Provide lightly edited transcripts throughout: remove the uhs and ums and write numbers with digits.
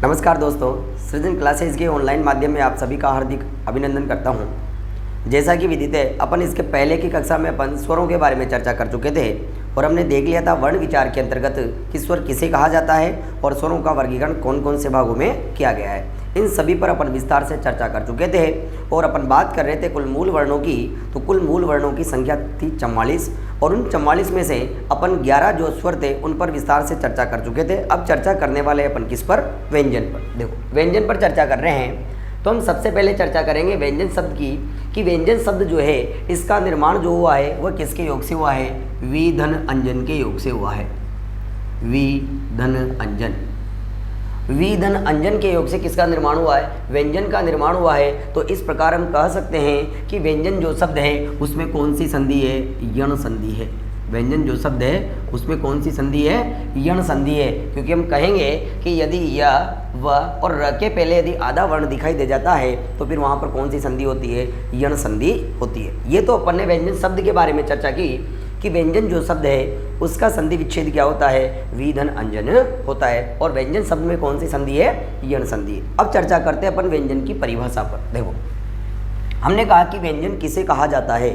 नमस्कार दोस्तों, सृजन क्लासेस के ऑनलाइन माध्यम में आप सभी का हार्दिक अभिनंदन करता हूं। जैसा कि विदित है, अपन इसके पहले की कक्षा में अपन स्वरों के बारे में चर्चा कर चुके थे और हमने देख लिया था वर्ण विचार के अंतर्गत कि स्वर किसे कहा जाता है और स्वरों का वर्गीकरण कौन कौन से भागों में किया गया है। इन सभी पर अपन विस्तार से चर्चा कर चुके थे और अपन बात कर रहे थे कुल मूल वर्णों की। तो कुल मूल वर्णों की संख्या थी 44 और उन 44 में से अपन 11 जो स्वर थे उन पर विस्तार से चर्चा कर चुके थे। अब चर्चा करने वाले अपन किस पर? व्यंजन पर। देखो, व्यंजन पर चर्चा कर रहे हैं तो हम सबसे पहले चर्चा करेंगे व्यंजन शब्द की कि व्यंजन शब्द जो है इसका निर्माण जो हुआ है वह किसके योग से हुआ है? वी धन अंजन के योग से हुआ है। वी धन अंजन, वी धन अंजन के योग से किसका निर्माण हुआ है? व्यंजन का निर्माण हुआ है। तो इस प्रकार हम कह सकते हैं कि व्यंजन जो शब्द है उसमें कौन सी संधि है? यण संधि है। व्यंजन जो शब्द है उसमें कौन सी संधि है? यण संधि है। क्योंकि हम कहेंगे कि यदि य, व और र के पहले यदि आधा वर्ण दिखाई दे जाता है तो फिर वहाँ पर कौन सी संधि होती है? यण संधि होती है। ये तो अपन ने व्यंजन शब्द के बारे में चर्चा की कि व्यंजन जो शब्द है उसका संधि विच्छेद क्या होता है? वी धन अंजन होता है। और व्यंजन शब्द में कौन सी संधि है? यण संधि। अब चर्चा करते हैं अपन व्यंजन की परिभाषा पर। देखो, हमने कहा कि व्यंजन किसे कहा जाता है,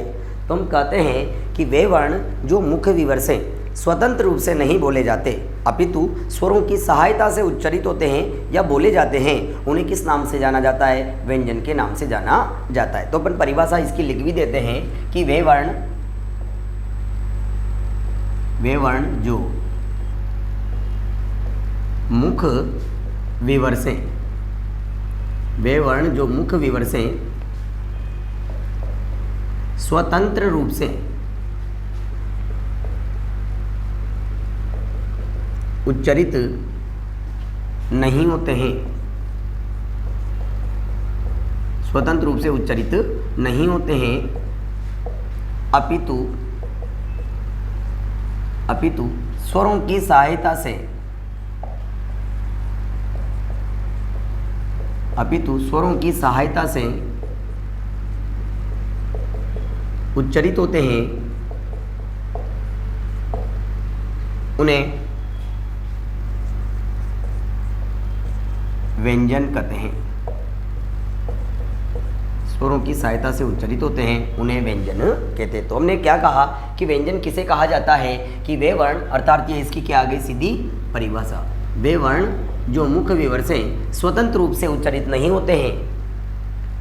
तो हम कहते हैं कि वे वर्ण जो मुख्य विवर से स्वतंत्र रूप से नहीं बोले जाते अपितु स्वरों की सहायता से उच्चारित होते हैं या बोले जाते हैं, उन्हें किस नाम से जाना जाता है? व्यंजन के नाम से जाना जाता है। तो अपन परिभाषा इसकी लिख भी देते हैं कि वे वर्ण जो मुख्य विवर से, वे वर्ण जो मुख्य विवर से स्वतंत्र रूप से उच्चारित नहीं होते हैं, स्वतंत्र रूप से उच्चारित नहीं होते हैं अपितु स्वरों की सहायता से, अपितु स्वरों की सहायता से उच्चारित होते हैं, उन्हें व्यंजन कहते हैं। स्वरों की सहायता से उच्चारित होते हैं उन्हें व्यंजन कहते हैं। तो हमने क्या कहा कि व्यंजन किसे कहा जाता है कि वे वर्ण, अर्थात ये इसकी क्या आ गई सीधी परिभाषा, वे वर्ण जो मुख्य विवर से स्वतंत्र रूप से उच्चारित नहीं होते हैं,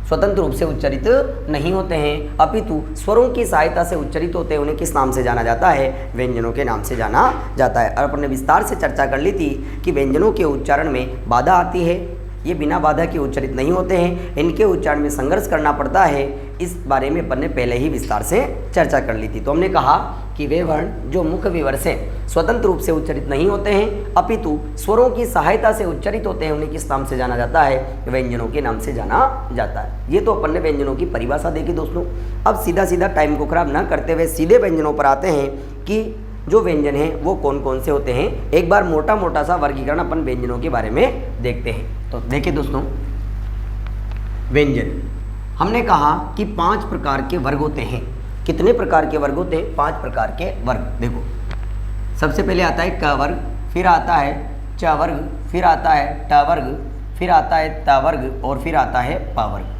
स्वतंत्र रूप से उच्चारित नहीं होते हैं अपितु स्वरों की सहायता से उच्चारित होते हैं, उन्हें किस नाम से जाना जाता है? व्यंजनों के नाम से जाना जाता है। और अपने विस्तार से चर्चा कर ली थी कि व्यंजनों के उच्चारण में बाधा आती है, ये बिना बाधा के उच्चारित नहीं होते हैं, इनके उच्चारण में संघर्ष करना पड़ता है। इस बारे में अपन ने पहले ही विस्तार से चर्चा कर ली थी। तो हमने कहा कि वे वर्ण जो मुख्य विवर से स्वतंत्र रूप से उच्चारित नहीं होते हैं अपितु स्वरों की सहायता से उच्चारित होते हैं, उन्हें किस नाम से जाना जाता है? व्यंजनों के नाम से जाना जाता है। ये तो अपन ने व्यंजनों की परिभाषा देखी दोस्तों। अब सीधा सीधा टाइम को खराब ना करते हुए सीधे व्यंजनों पर आते हैं कि जो व्यंजन हैं वो कौन कौन से होते हैं। एक बार मोटा मोटा सा वर्गीकरण अपन व्यंजनों के बारे में देखते हैं। तो देखिए दोस्तों, व्यंजन हमने कहा कि 5 प्रकार के वर्ग होते हैं। कितने प्रकार के वर्ग होते हैं? 5 प्रकार के वर्ग। देखो, सबसे पहले आता है क वर्ग, फिर आता है च वर्ग, फिर आता है ट वर्ग, फिर आता है त वर्ग और फिर आता है प वर्ग।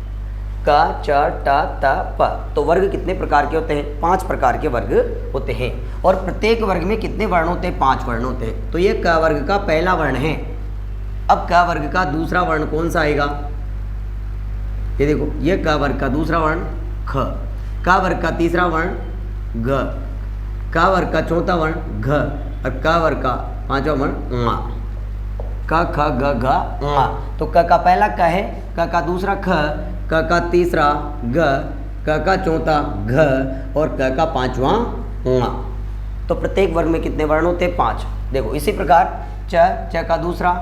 क च ट त प। तो वर्ग कितने प्रकार के होते हैं? 5 प्रकार के वर्ग होते हैं। और प्रत्येक वर्ग में कितने वर्ण होते हैं? 5 वर्ण होते हैं। तो ये क वर्ग का पहला वर्ण है। अब क वर्ग का दूसरा वर्ण कौन सा आएगा? ये देखो, ये क वर्ग का दूसरा वर्ण ख, क वर्ग का तीसरा वर्ण ग, क वर्ग का चौथा वर्ण घ और क वर्ग का पांचवा वर्ण ङ। क ख ग घ ङ। तो क का पहला क है, क का दूसरा ख, क का तीसरा ग, क का चौथा घ और क का पांचवा ङ। तो प्रत्येक वर्ग में कितने वर्ण होते हैं? 5। देखो, इसी प्रकार च का दूसरा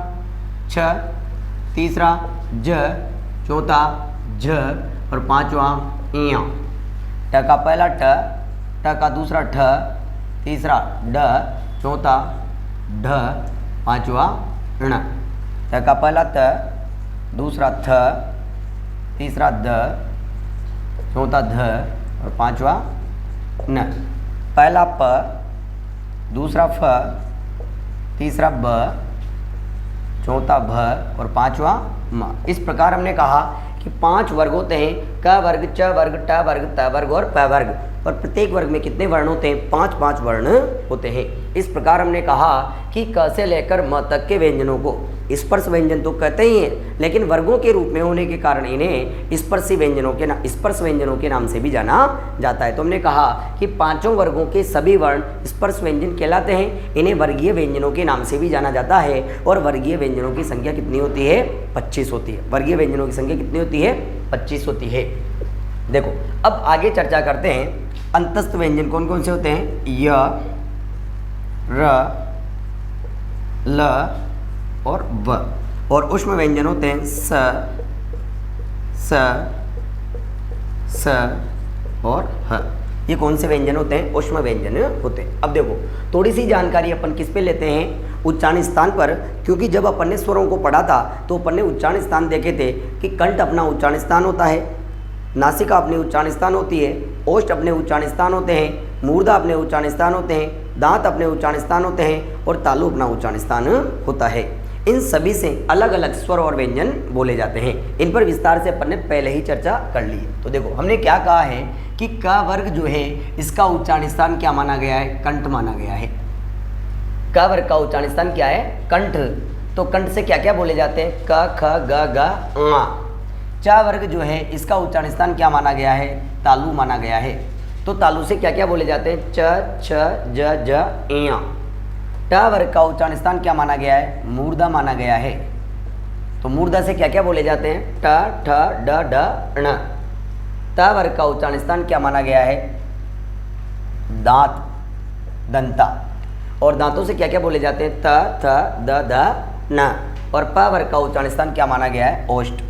छ, तीसरा ज, चौथा झ और पांचवा य। ट का पहला ट, ट का दूसरा ठ, तीसरा ड, चौथा ढ, पांचवा ण। त का पहला त, दूसरा थ, तीसरा द, चौथा ध और पांचवा न। पहला प, दूसरा फ, तीसरा ब, चौथा भ और पांचवा म। इस प्रकार हमने कहा कि 5 वर्ग होते हैं, क वर्ग, च वर्ग, ट वर्ग, त वर्ग और प वर्ग, और प्रत्येक वर्ग में कितने वर्ण होते हैं? 5-5 वर्ण होते हैं। इस प्रकार हमने कहा कि क से लेकर म तक के व्यंजनों को स्पर्श व्यंजन तो कहते ही हैं, लेकिन वर्गों के रूप में होने के कारण इन्हें स्पर्श व्यंजनों के नाम से भी जाना जाता है। तो हमने कहा कि 5 वर्गों के सभी वर्ण स्पर्श व्यंजन कहलाते हैं, इन्हें वर्गीय व्यंजनों के नाम से भी जाना जाता है। और वर्गीय व्यंजनों की संख्या कितनी होती है? 25 होती है। वर्गीय व्यंजनों की संख्या कितनी होती है? 25 होती है। देखो अब आगे चर्चा करते हैं अंतस्थ व्यंजन कौन कौन से होते हैं? य, र, ल और व। और उष्म व्यंजन होते हैं स, स और ह। ये कौन से व्यंजन होते हैं? उष्म व्यंजन होते हैं। अब देखो थोड़ी सी जानकारी अपन किस पे लेते हैं? उच्चारण स्थान पर, क्योंकि जब अपन ने स्वरों को पढ़ा था तो अपन ने उच्चारण स्थान देखे थे कि कंठ अपना उच्चारण स्थान होता है, नासिका अपनी उच्चारण स्थान होती है, ओष्ठ अपने उच्चारण स्थान होते हैं, मूर्धा अपने उच्चारण स्थान होते हैं, दांत अपने उच्चारण स्थान होते हैं और तालु अपना उच्चारण स्थान होता है। इन सभी से अलग अलग स्वर और व्यंजन बोले जाते हैं। इन पर विस्तार से अपन ने पहले ही चर्चा कर ली है। तो देखो हमने क्या कहा है कि क वर्ग जो है इसका उच्चारण स्थान क्या माना गया है? कंठ माना गया है। क वर्ग का उच्चारण स्थान क्या है? कंठ। तो कंठ से क्या क्या बोले जाते हैं? क, ख, ग, घ, ङ। च वर्ग जो है इसका उच्चारण स्थान क्या माना गया है? तालु माना गया है। तो तालु से क्या क्या बोले जाते हैं? च, छ, ज, ज, ञ। ट वर्ग का उच्चारण स्थान क्या माना गया है? मूर्धा माना गया है। तो मूर्धा से क्या क्या बोले जाते हैं? ट, ठ, ड, ढ, ण। त वर्ग का उच्चारण स्थान क्या माना गया है? दांत, दंता। और दांतों से क्या क्या बोले जाते हैं? त, थ, द, ध, न। और प वर्ग का उच्चारण स्थान क्या माना गया है? ओष्ठ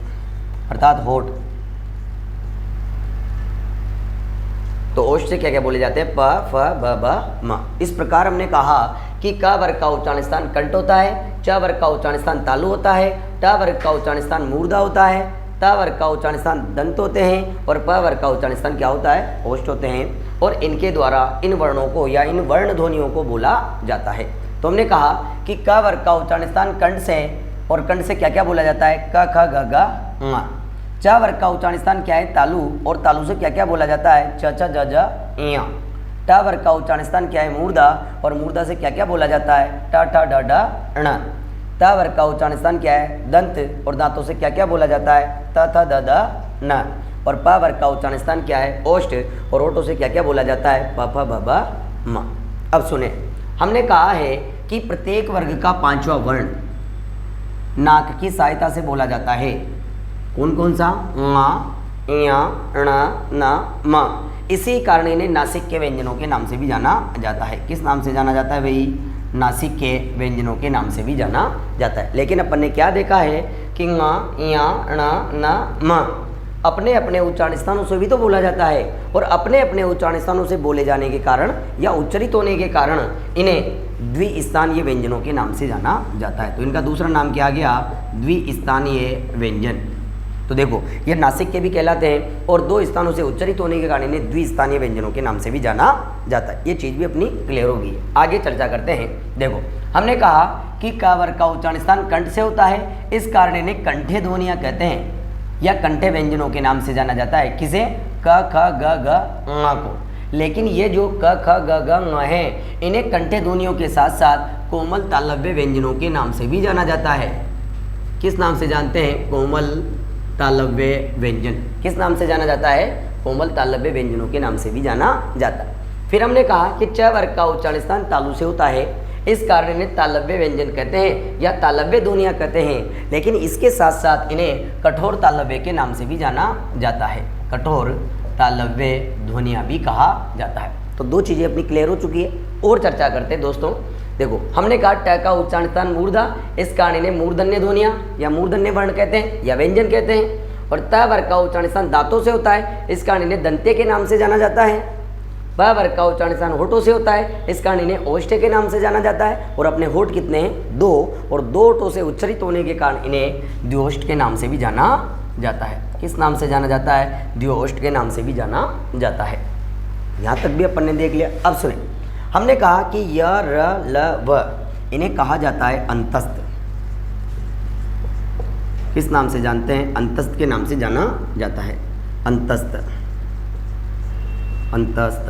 अर्थात होठ। तो ओष्ठ से क्या क्या बोले जाते हैं? प, फ, ब, भ, म। इस प्रकार हमने कहा कि क वर्ग का उच्चारण स्थान कंठ होता है, च वर्ग का उच्चारण स्थान तालु होता है, ट वर्ग का उच्चारण स्थान मूर्धा होता है, त वर्ग का उच्चारण स्थान दंत होते हैं और प वर्ग का उच्चारण स्थान क्या होता है? ओष्ठ होते हैं। और इनके द्वारा इन वर्णों को या इन वर्ण ध्वनियों को बोला जाता है। तो हमने कहा कि क वर्ग का उच्चारण स्थान कंठ से, और कंठ से क्या क्या बोला जाता है? क, ख, ग, घ, ङ। च वर्ग का उच्चारण स्थान क्या है? तालु। और तालु से क्या क्या बोला जाता है? च, छ, ज, ज, ञ। ट वर्ग का उच्चारण स्थान क्या है? मूर्धा। और मूर्धा से क्या क्या बोला जाता है? ट, ठ, ड, ढ, ण। त वर्ग का उच्चारण स्थान क्या है? दंत। और दांतों से क्या क्या बोला जाता है? त, थ, द, ध, न। और प वर्ग का उच्चारण स्थान क्या है? ओष्ठ। और ओठों से क्या क्या बोला जाता है? प, फ, ब, भ, म। अब सुने, हमने कहा है कि प्रत्येक वर्ग का 5वां वर्ण नाक की सहायता से बोला जाता है। कौन कौन सा? ङ, ञ, ण, न, म। इसी कारण इन्हें नासिक के व्यंजनों के नाम से भी जाना जाता है। किस नाम से जाना जाता है भाई? नासिक के व्यंजनों के नाम से भी जाना जाता है। लेकिन अपन ने क्या देखा है कि ङ, ञ, ण, न, म अपने अपने उच्चारण स्थानों से भी तो बोला जाता है, और अपने अपने उच्चारण स्थानों से बोले जाने के कारण या उच्चरित होने के कारण इन्हें द्विस्थानीय व्यंजनों के नाम से जाना जाता है। तो इनका दूसरा नाम क्या आ गया? द्विस्थानीय व्यंजन। तो देखो ये नासिक के भी कहलाते हैं और 2 स्थानों से उच्चरित होने के कारण इन्हें द्विस्थानीय व्यंजनों के नाम से भी जाना जाता है। ये चीज़ भी अपनी क्लियर होगी। आगे चर्चा करते हैं। देखो हमने कहा कि क वर्ग का उच्चारण स्थान कंठ से होता है, इस कारण इन्हें कंठे ध्वनियाँ कहते हैं या कंठे व्यंजनों के नाम से जाना जाता है। किसे? क, ख, ग, घ, ङ को। लेकिन ये जो क, ख, ग, घ, ङ है इन्हें कंठे ध्वनियों के साथ साथ कोमल तालव्य व्यंजनों के नाम से भी जाना जाता है। किस नाम से जानते हैं? कोमल तालव्य व्यंजन। किस नाम से जाना जाता है? कोमल तालव्य व्यंजनों के नाम से भी जाना जाता है। फिर हमने कहा कि च वर्ग का उच्चारण स्थान तालु से होता है, इस कारण इन्हें तालव्य व्यंजन कहते हैं या तालव्य ध्वनियाँ कहते हैं। लेकिन इसके साथ साथ इन्हें कठोर तालव्य के नाम से भी जाना जाता है। कठोर तालव्य ध्वनियाँ भी कहा जाता है। तो 2 चीज़ें अपनी क्लियर हो चुकी है। और चर्चा करते हैं दोस्तों। देखो हमने कहा ट का उच्चारण स्थान मूर्धा, इस कारण इन्हें मूर्धन्य ध्वनियाँ या मूर्धन्य वर्ण कहते हैं या व्यंजन कहते हैं। और त वर्ग का उच्चारण स्थान दांतों से होता है, इस कारण इन्हें दंते के नाम से जाना जाता है। प वर्ग का उच्चारण स्थान होठों से होता है, इस कारण इन्हें ओष्ठ के नाम से जाना जाता है। और अपने होठ कितने हैं? 2, और 2 होठों से उच्चरित होने के कारण इन्हें द्विओष्ठ के नाम से भी जाना जाता है। किस नाम से जाना जाता है? द्विओष्ठ के नाम से भी जाना जाता है। यहाँ तक भी अपन ने देख लिया। अब सुने, हमने कहा कि य, र, ल, व इन्हें कहा जाता है अंतस्थ। किस नाम से जानते हैं? अंतस्थ के नाम से जाना जाता है। अंतस्थ, अंतस्थ।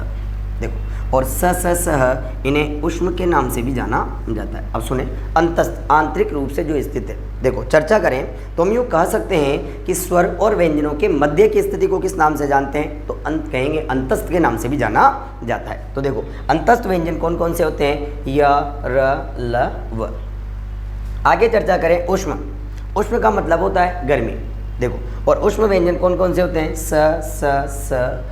देखो, और सह इन्हें उष्म के नाम से भी जाना जाता है। अब सुने, अंतस्थ आंतरिक रूप से जो स्थित है। देखो, चर्चा करें तो हम यूँ कह सकते हैं कि स्वर और व्यंजनों के मध्य की स्थिति को किस नाम से जानते हैं? तो कहेंगे अंतस्थ के नाम से भी जाना जाता है। तो देखो, अंतस्थ व्यंजन कौन कौन से होते हैं? य, र, ल, व। आगे चर्चा करें उष्म। उष्म का मतलब होता है गर्मी। देखो, और उष्म व्यंजन कौन कौन से होते हैं? स,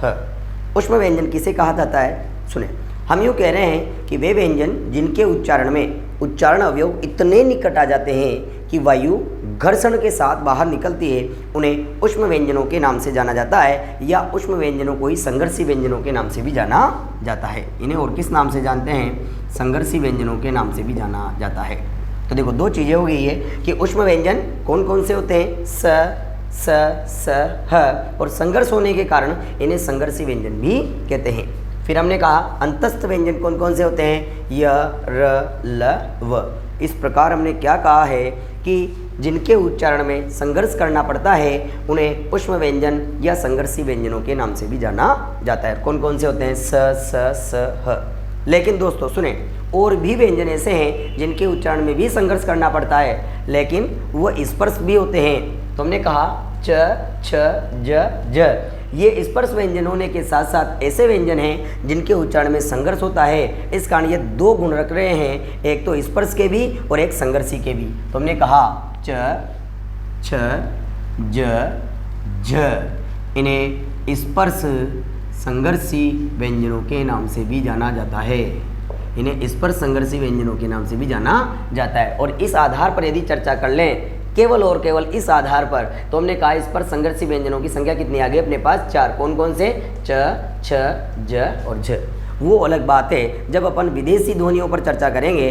ह। उष्म व्यंजन किसे कहा जाता है? सुने, हम यूँ कह रहे हैं कि वे व्यंजन जिनके उच्चारण में उच्चारण अवयव इतने निकट आ जाते हैं कि वायु घर्षण के साथ बाहर निकलती है, उन्हें उष्म व्यंजनों के नाम से जाना जाता है, या उष्म व्यंजनों को ही संघर्षी व्यंजनों के नाम से भी जाना जाता है। इन्हें और किस नाम से जानते हैं? संघर्षी व्यंजनों के नाम से भी जाना जाता है। तो देखो, दो चीज़ें हो गई है कि उष्म व्यंजन कौन कौन से होते हैं? स, ह, और संघर्ष होने के कारण इन्हें संघर्षी व्यंजन भी कहते हैं। फिर हमने कहा अंतस्थ व्यंजन कौन कौन से होते हैं? य, र, ल, व। इस प्रकार हमने क्या कहा है कि जिनके उच्चारण में संघर्ष करना पड़ता है उन्हें उष्म व्यंजन या संघर्षी व्यंजनों के नाम से भी जाना जाता है। कौन कौन से होते हैं? स, ह। लेकिन दोस्तों सुने, और भी व्यंजन ऐसे हैं जिनके उच्चारण में भी संघर्ष करना पड़ता है, लेकिन वो स्पर्श भी होते हैं। तो हमने कहा च, छ, ज। ये स्पर्श व्यंजन होने के साथ साथ ऐसे व्यंजन हैं जिनके उच्चारण में संघर्ष होता है। इस कारण ये दो गुण रख रहे हैं, एक तो स्पर्श के भी और एक संघर्षी के भी। तो हमने कहा च, छ, ज, झ। इन्हें स्पर्श संघर्षी व्यंजनों के नाम से भी जाना जाता है। इन्हें स्पर्श संघर्षी व्यंजनों के नाम से भी जाना जाता है। और इस आधार पर यदि चर्चा कर लें, केवल और केवल इस आधार पर, तो हमने कहा इस पर संघर्षी व्यंजनों की संख्या कितनी आ गई अपने पास? 4। कौन कौन से? च, छ, ज और झ। वो अलग बात है जब अपन विदेशी ध्वनियों पर चर्चा करेंगे।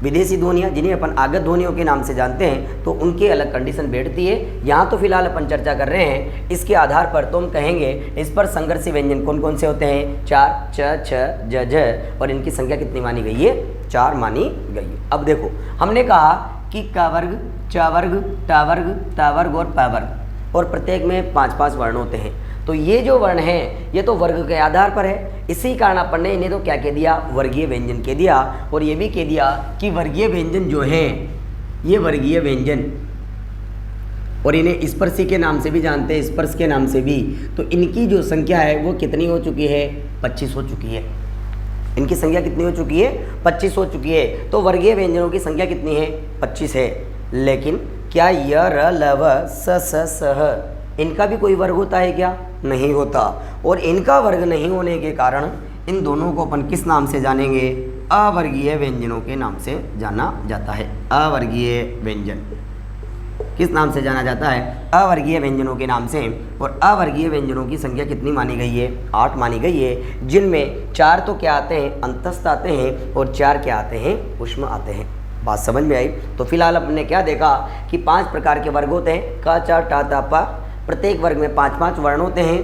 विदेशी ध्वनियाँ जिन्हें अपन आगत ध्वनियों के नाम से जानते हैं, तो उनकी अलग कंडीशन बैठती है। यहाँ तो फिलहाल अपन चर्चा कर रहे हैं इसके आधार पर। तो हम कहेंगे इस पर संघर्षी व्यंजन कौन कौन से होते हैं? 4, च, छ, ज, झ। और इनकी संख्या कितनी मानी गई है? 4 मानी गई है। अब देखो, हमने कहा कि क वर्ग, च वर्ग, ट वर्ग, त वर्ग और प वर्ग, और प्रत्येक में 5-5 वर्ण होते हैं। तो ये जो वर्ण हैं ये तो वर्ग के आधार पर है। इसी कारण अपन ने इन्हें तो क्या कह दिया? वर्गीय व्यंजन कह दिया। और ये भी कह दिया कि वर्गीय व्यंजन जो हैं ये वर्गीय व्यंजन, और इन्हें स्पर्शी के नाम से भी जानते हैं, स्पर्श के नाम से भी। तो इनकी जो संख्या है वो कितनी हो चुकी है? 25 हो चुकी है। इनकी संख्या कितनी हो चुकी है? 25 हो चुकी है। तो वर्गीय व्यंजनों की संख्या कितनी है? 25 है। लेकिन क्या य, र, ल, व, स, ह इनका भी कोई वर्ग होता है क्या? नहीं होता। और इनका वर्ग नहीं होने के कारण इन दोनों को अपन किस नाम से जानेंगे? अवर्गीय व्यंजनों के नाम से जाना जाता है। अवर्गीय व्यंजन किस नाम से जाना जाता है? अवर्गीय व्यंजनों के नाम से। और अवर्गीय व्यंजनों की संख्या कितनी मानी गई है? 8 मानी गई है, जिनमें 4 तो क्या आते हैं? अंतस्थ आते हैं, और 4 क्या आते हैं? उष्म आते हैं। बात समझ में आई? तो फिलहाल हमने क्या देखा कि 5 प्रकार के वर्ग होते हैं, क, च, ट, त, प। प्रत्येक वर्ग में 5-5 वर्ण होते हैं।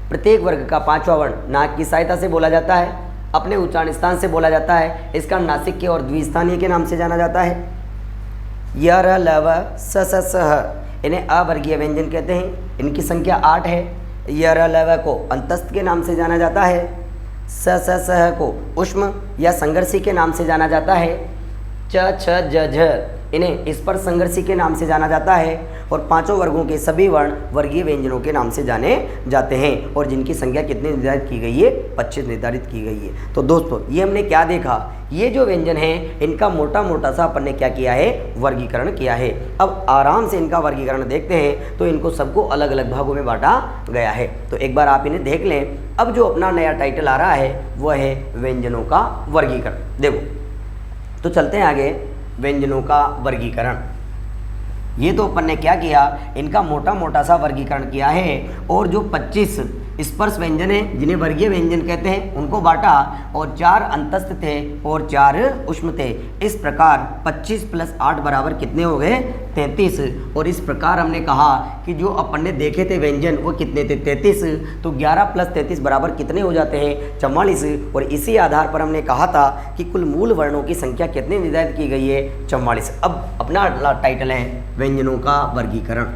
प्रत्येक वर्ग का 5वां वर्ण नाक की सहायता से बोला जाता है, अपने उच्चारण स्थान से बोला जाता है। इसका नासिक के और द्विस्थानीय के नाम से जाना जाता है। य, र, ल, व, स, ह इन्हें अवर्गीय व्यंजन कहते हैं। इनकी संख्या 8 है। य, र, ल, व को अंतस्थ के नाम से जाना जाता है। स, ह को उष्म या संघर्षी के नाम से जाना जाता है। च, छ, ज, झ इन्हें स्पर्श संघर्षी के नाम से जाना जाता है। और 5 वर्गों के सभी वर्ण वर्गीय व्यंजनों के नाम से जाने जाते हैं, और जिनकी संख्या कितनी निर्धारित की गई है? 25 निर्धारित की गई है। तो दोस्तों, ये हमने क्या देखा? ये जो व्यंजन हैं इनका मोटा मोटा सा अपन ने क्या किया है? वर्गीकरण किया है। अब आराम से इनका वर्गीकरण देखते हैं। तो इनको सबको अलग अलग भागों में बांटा गया है। तो एक बार आप इन्हें देख लें। अब जो अपना नया टाइटल आ रहा है वह है व्यंजनों का वर्गीकरण। देखो, तो चलते हैं आगे। व्यंजनों का वर्गीकरण, ये तो अपन ने क्या किया? इनका मोटा मोटा सा वर्गीकरण किया है। और जो 25 स्पर्श व्यंजन है जिन्हें वर्गीय व्यंजन कहते हैं उनको बांटा, और 4 अंतस्थ थे और 4 उष्म थे। इस प्रकार 25 + 8 बराबर कितने हो गए? 33। और इस प्रकार हमने कहा कि जो अपन ने देखे थे व्यंजन वो कितने थे? 33। तो 11 + 33 बराबर कितने हो जाते हैं? 44। और इसी आधार पर हमने कहा था कि कुल मूल वर्णों की संख्या कितनी निर्धारित की गई है? 44। अब अपना टाइटल है व्यंजनों का वर्गीकरण।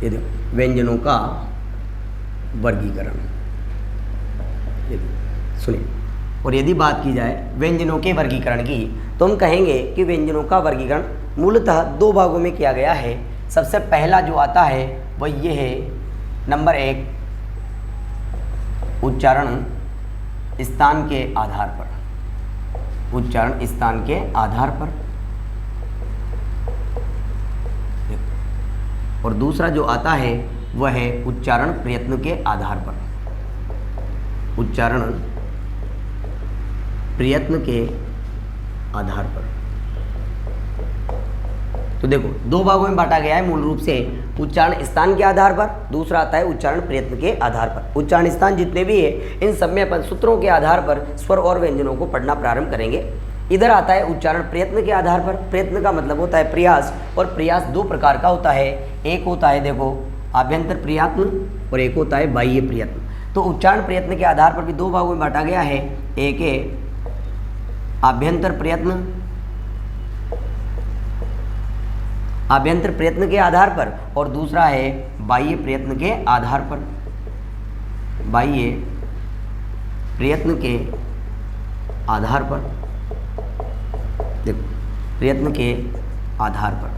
ये देखो व्यंजनों का वर्गीकरण, सुनिए। और यदि बात की जाए व्यंजनों के वर्गीकरण की तो हम कहेंगे कि व्यंजनों का वर्गीकरण मूलतः 2 भागों में किया गया है। सबसे पहला जो आता है वह ये है, नंबर 1 उच्चारण स्थान के आधार पर। उच्चारण स्थान के आधार पर। और दूसरा जो आता है वह है उच्चारण प्रयत्न के आधार पर। उच्चारण प्रयत्न के आधार पर। तो देखो 2 भागों में बांटा गया है मूल रूप से, उच्चारण स्थान के आधार पर, दूसरा आता है उच्चारण प्रयत्न के आधार पर। उच्चारण स्थान जितने भी है इन सब में अपन सूत्रों के आधार पर स्वर और व्यंजनों को पढ़ना प्रारंभ करेंगे। इधर आता है उच्चारण प्रयत्न के आधार पर। प्रयत्न का मतलब होता है प्रयास, और प्रयास 2 प्रकार का होता है। एक होता है देखो आभ्यंतर प्रयत्न और एक होता है बाह्य प्रयत्न। तो उच्चारण प्रयत्न के आधार पर भी 2 भागों में बांटा गया है। एक है आभ्यंतर प्रयत्न, आभ्यंतर प्रयत्न के आधार पर, और दूसरा है बाह्य प्रयत्न के आधार पर। बाह्य प्रयत्न के आधार पर, देखो प्रयत्न के आधार पर।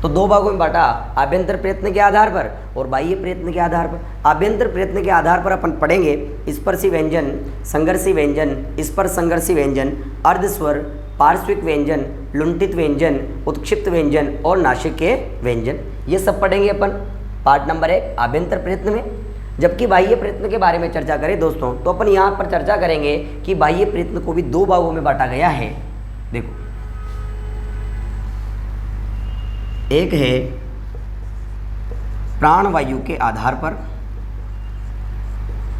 तो 2 भागों में बांटा, आभ्यंतर प्रयत्न के आधार पर और बाह्य प्रयत्न के आधार पर। आभ्यंतर प्रयत्न के आधार पर अपन पढ़ेंगे स्पर्शी व्यंजन, संघर्षी व्यंजन, स्पर्श संघर्षी व्यंजन, अर्धस्वर, पार्श्विक व्यंजन, लुंठित व्यंजन, उत्क्षिप्त व्यंजन और नासिक के व्यंजन। ये सब पढ़ेंगे अपन पार्ट नंबर 1 आभ्यंतर प्रयत्न में। जबकि बाह्य प्रयत्न के बारे में चर्चा करें दोस्तों तो अपन यहाँ पर चर्चा करेंगे कि बाह्य प्रयत्न को भी 2 भागों में बांटा गया है। देखो एक है प्राणवायु के आधार पर,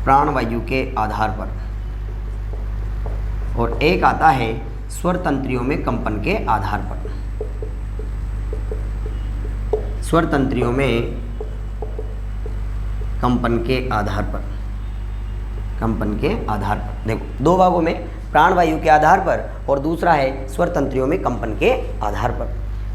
प्राणवायु के आधार पर, और एक आता है स्वर तंत्रियों में कंपन के आधार पर। स्वर तंत्रियों में कंपन के आधार पर, कंपन के आधार पर। देखो 2 भागों में, प्राणवायु के आधार पर और दूसरा है स्वर तंत्रियों में कंपन के आधार पर।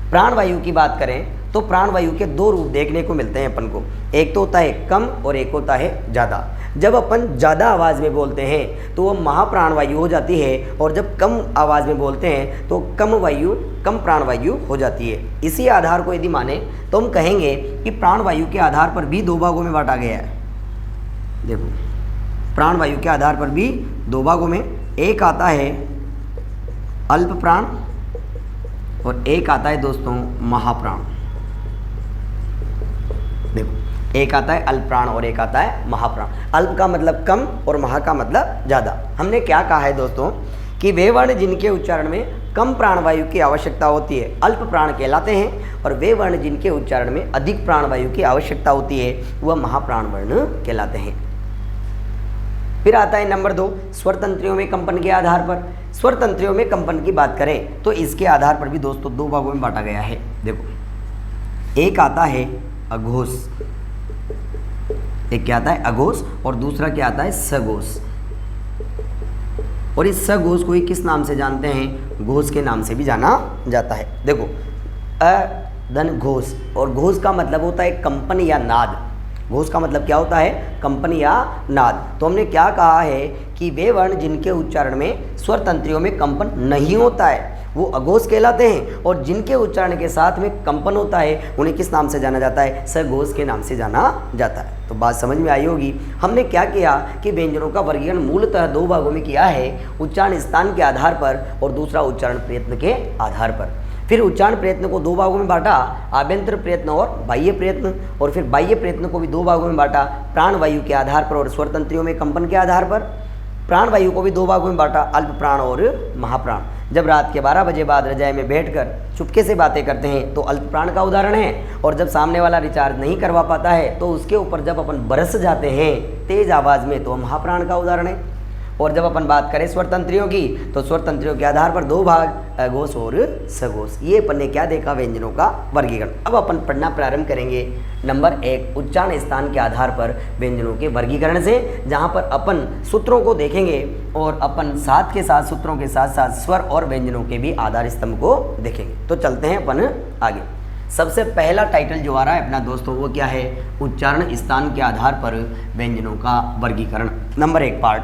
प्राणवायु की बात करें तो प्राणवायु के 2 रूप देखने को मिलते हैं अपन को। एक तो होता है कम और एक होता है ज़्यादा। जब अपन ज़्यादा आवाज़ में बोलते हैं तो वह महाप्राणवायु हो जाती है, और जब कम आवाज़ में बोलते हैं तो कम प्राणवायु हो जाती है। इसी आधार को यदि माने तो हम कहेंगे कि प्राणवायु के आधार पर भी 2 भागों में बांटा गया है। देखो प्राणवायु के आधार पर भी 2 भागों में, एक आता है अल्प प्राण और एक आता है दोस्तों महाप्राण। देखो एक आता है अल्प प्राण और एक आता है महाप्राण। अल्प का मतलब कम और महा का मतलब ज़्यादा। हमने क्या कहा है दोस्तों कि वे वर्ण जिनके उच्चारण में कम प्राणवायु की आवश्यकता होती है अल्प प्राण कहलाते हैं, और वे वर्ण जिनके उच्चारण में अधिक प्राणवायु की आवश्यकता होती है वह महाप्राण वर्ण कहलाते हैं। फिर आता है नंबर 2 स्वर तंत्रियों में कंपन के आधार पर। स्वर तंत्रियों में कंपन की बात करें तो इसके आधार पर भी दोस्तों 2 भागों में बांटा गया है। देखो एक आता है अघोष, एक क्या आता है अघोष, और दूसरा क्या आता है सघोष। और इस सघोष को ही किस नाम से जानते हैं? घोष के नाम से भी जाना जाता है। देखो धन घोष, और घोष का मतलब होता है कंपन या नाद। घोष का मतलब क्या होता है? कंपन या नाद। तो हमने क्या कहा है कि वे वर्ण जिनके उच्चारण में स्वर तंत्रियों में कंपन नहीं होता है वो अघोष कहलाते हैं, और जिनके उच्चारण के साथ में कंपन होता है उन्हें किस नाम से जाना जाता है? सघोष के नाम से जाना जाता है। तो बात समझ में आई होगी। हमने क्या किया कि व्यंजनों का वर्गीकरण मूलतः 2 भागों में किया है, उच्चारण स्थान के आधार पर और दूसरा उच्चारण प्रयत्न के आधार पर। फिर उच्चारण प्रयत्न को 2 भागों में बांटा, आभ्यंतर प्रयत्न और बाह्य प्रयत्न, और फिर बाह्य प्रयत्न को भी 2 भागों में बांटा, प्राणवायु के आधार पर और स्वर तंत्रियों में कंपन के आधार पर। प्राण वायु को भी दो भागों में बांटा, अल्प प्राण और महाप्राण। जब रात के 12 बजे बाद रजाई में बैठकर चुपके से बातें करते हैं तो अल्प प्राण का उदाहरण है, और जब सामने वाला रिचार्ज नहीं करवा पाता है तो उसके ऊपर जब अपन बरस जाते हैं तेज आवाज़ में तो महाप्राण का उदाहरण है। और जब अपन बात करें स्वर तंत्रियों की तो स्वर तंत्रियों के आधार पर दो भाग, अघोष और सघोष। ये अपन ने क्या देखा, व्यंजनों का वर्गीकरण। अब अपन पढ़ना प्रारंभ करेंगे नंबर 1 उच्चारण स्थान के आधार पर व्यंजनों के वर्गीकरण से, जहाँ पर अपन सूत्रों को देखेंगे और अपन साथ के साथ सूत्रों के साथ साथ स्वर और व्यंजनों के भी आधार स्तंभ को देखेंगे। तो चलते हैं अपन आगे। सबसे पहला टाइटल जो आ रहा है अपना दोस्तों वो क्या है, उच्चारण स्थान के आधार पर व्यंजनों का वर्गीकरण। नंबर 1 पार्ट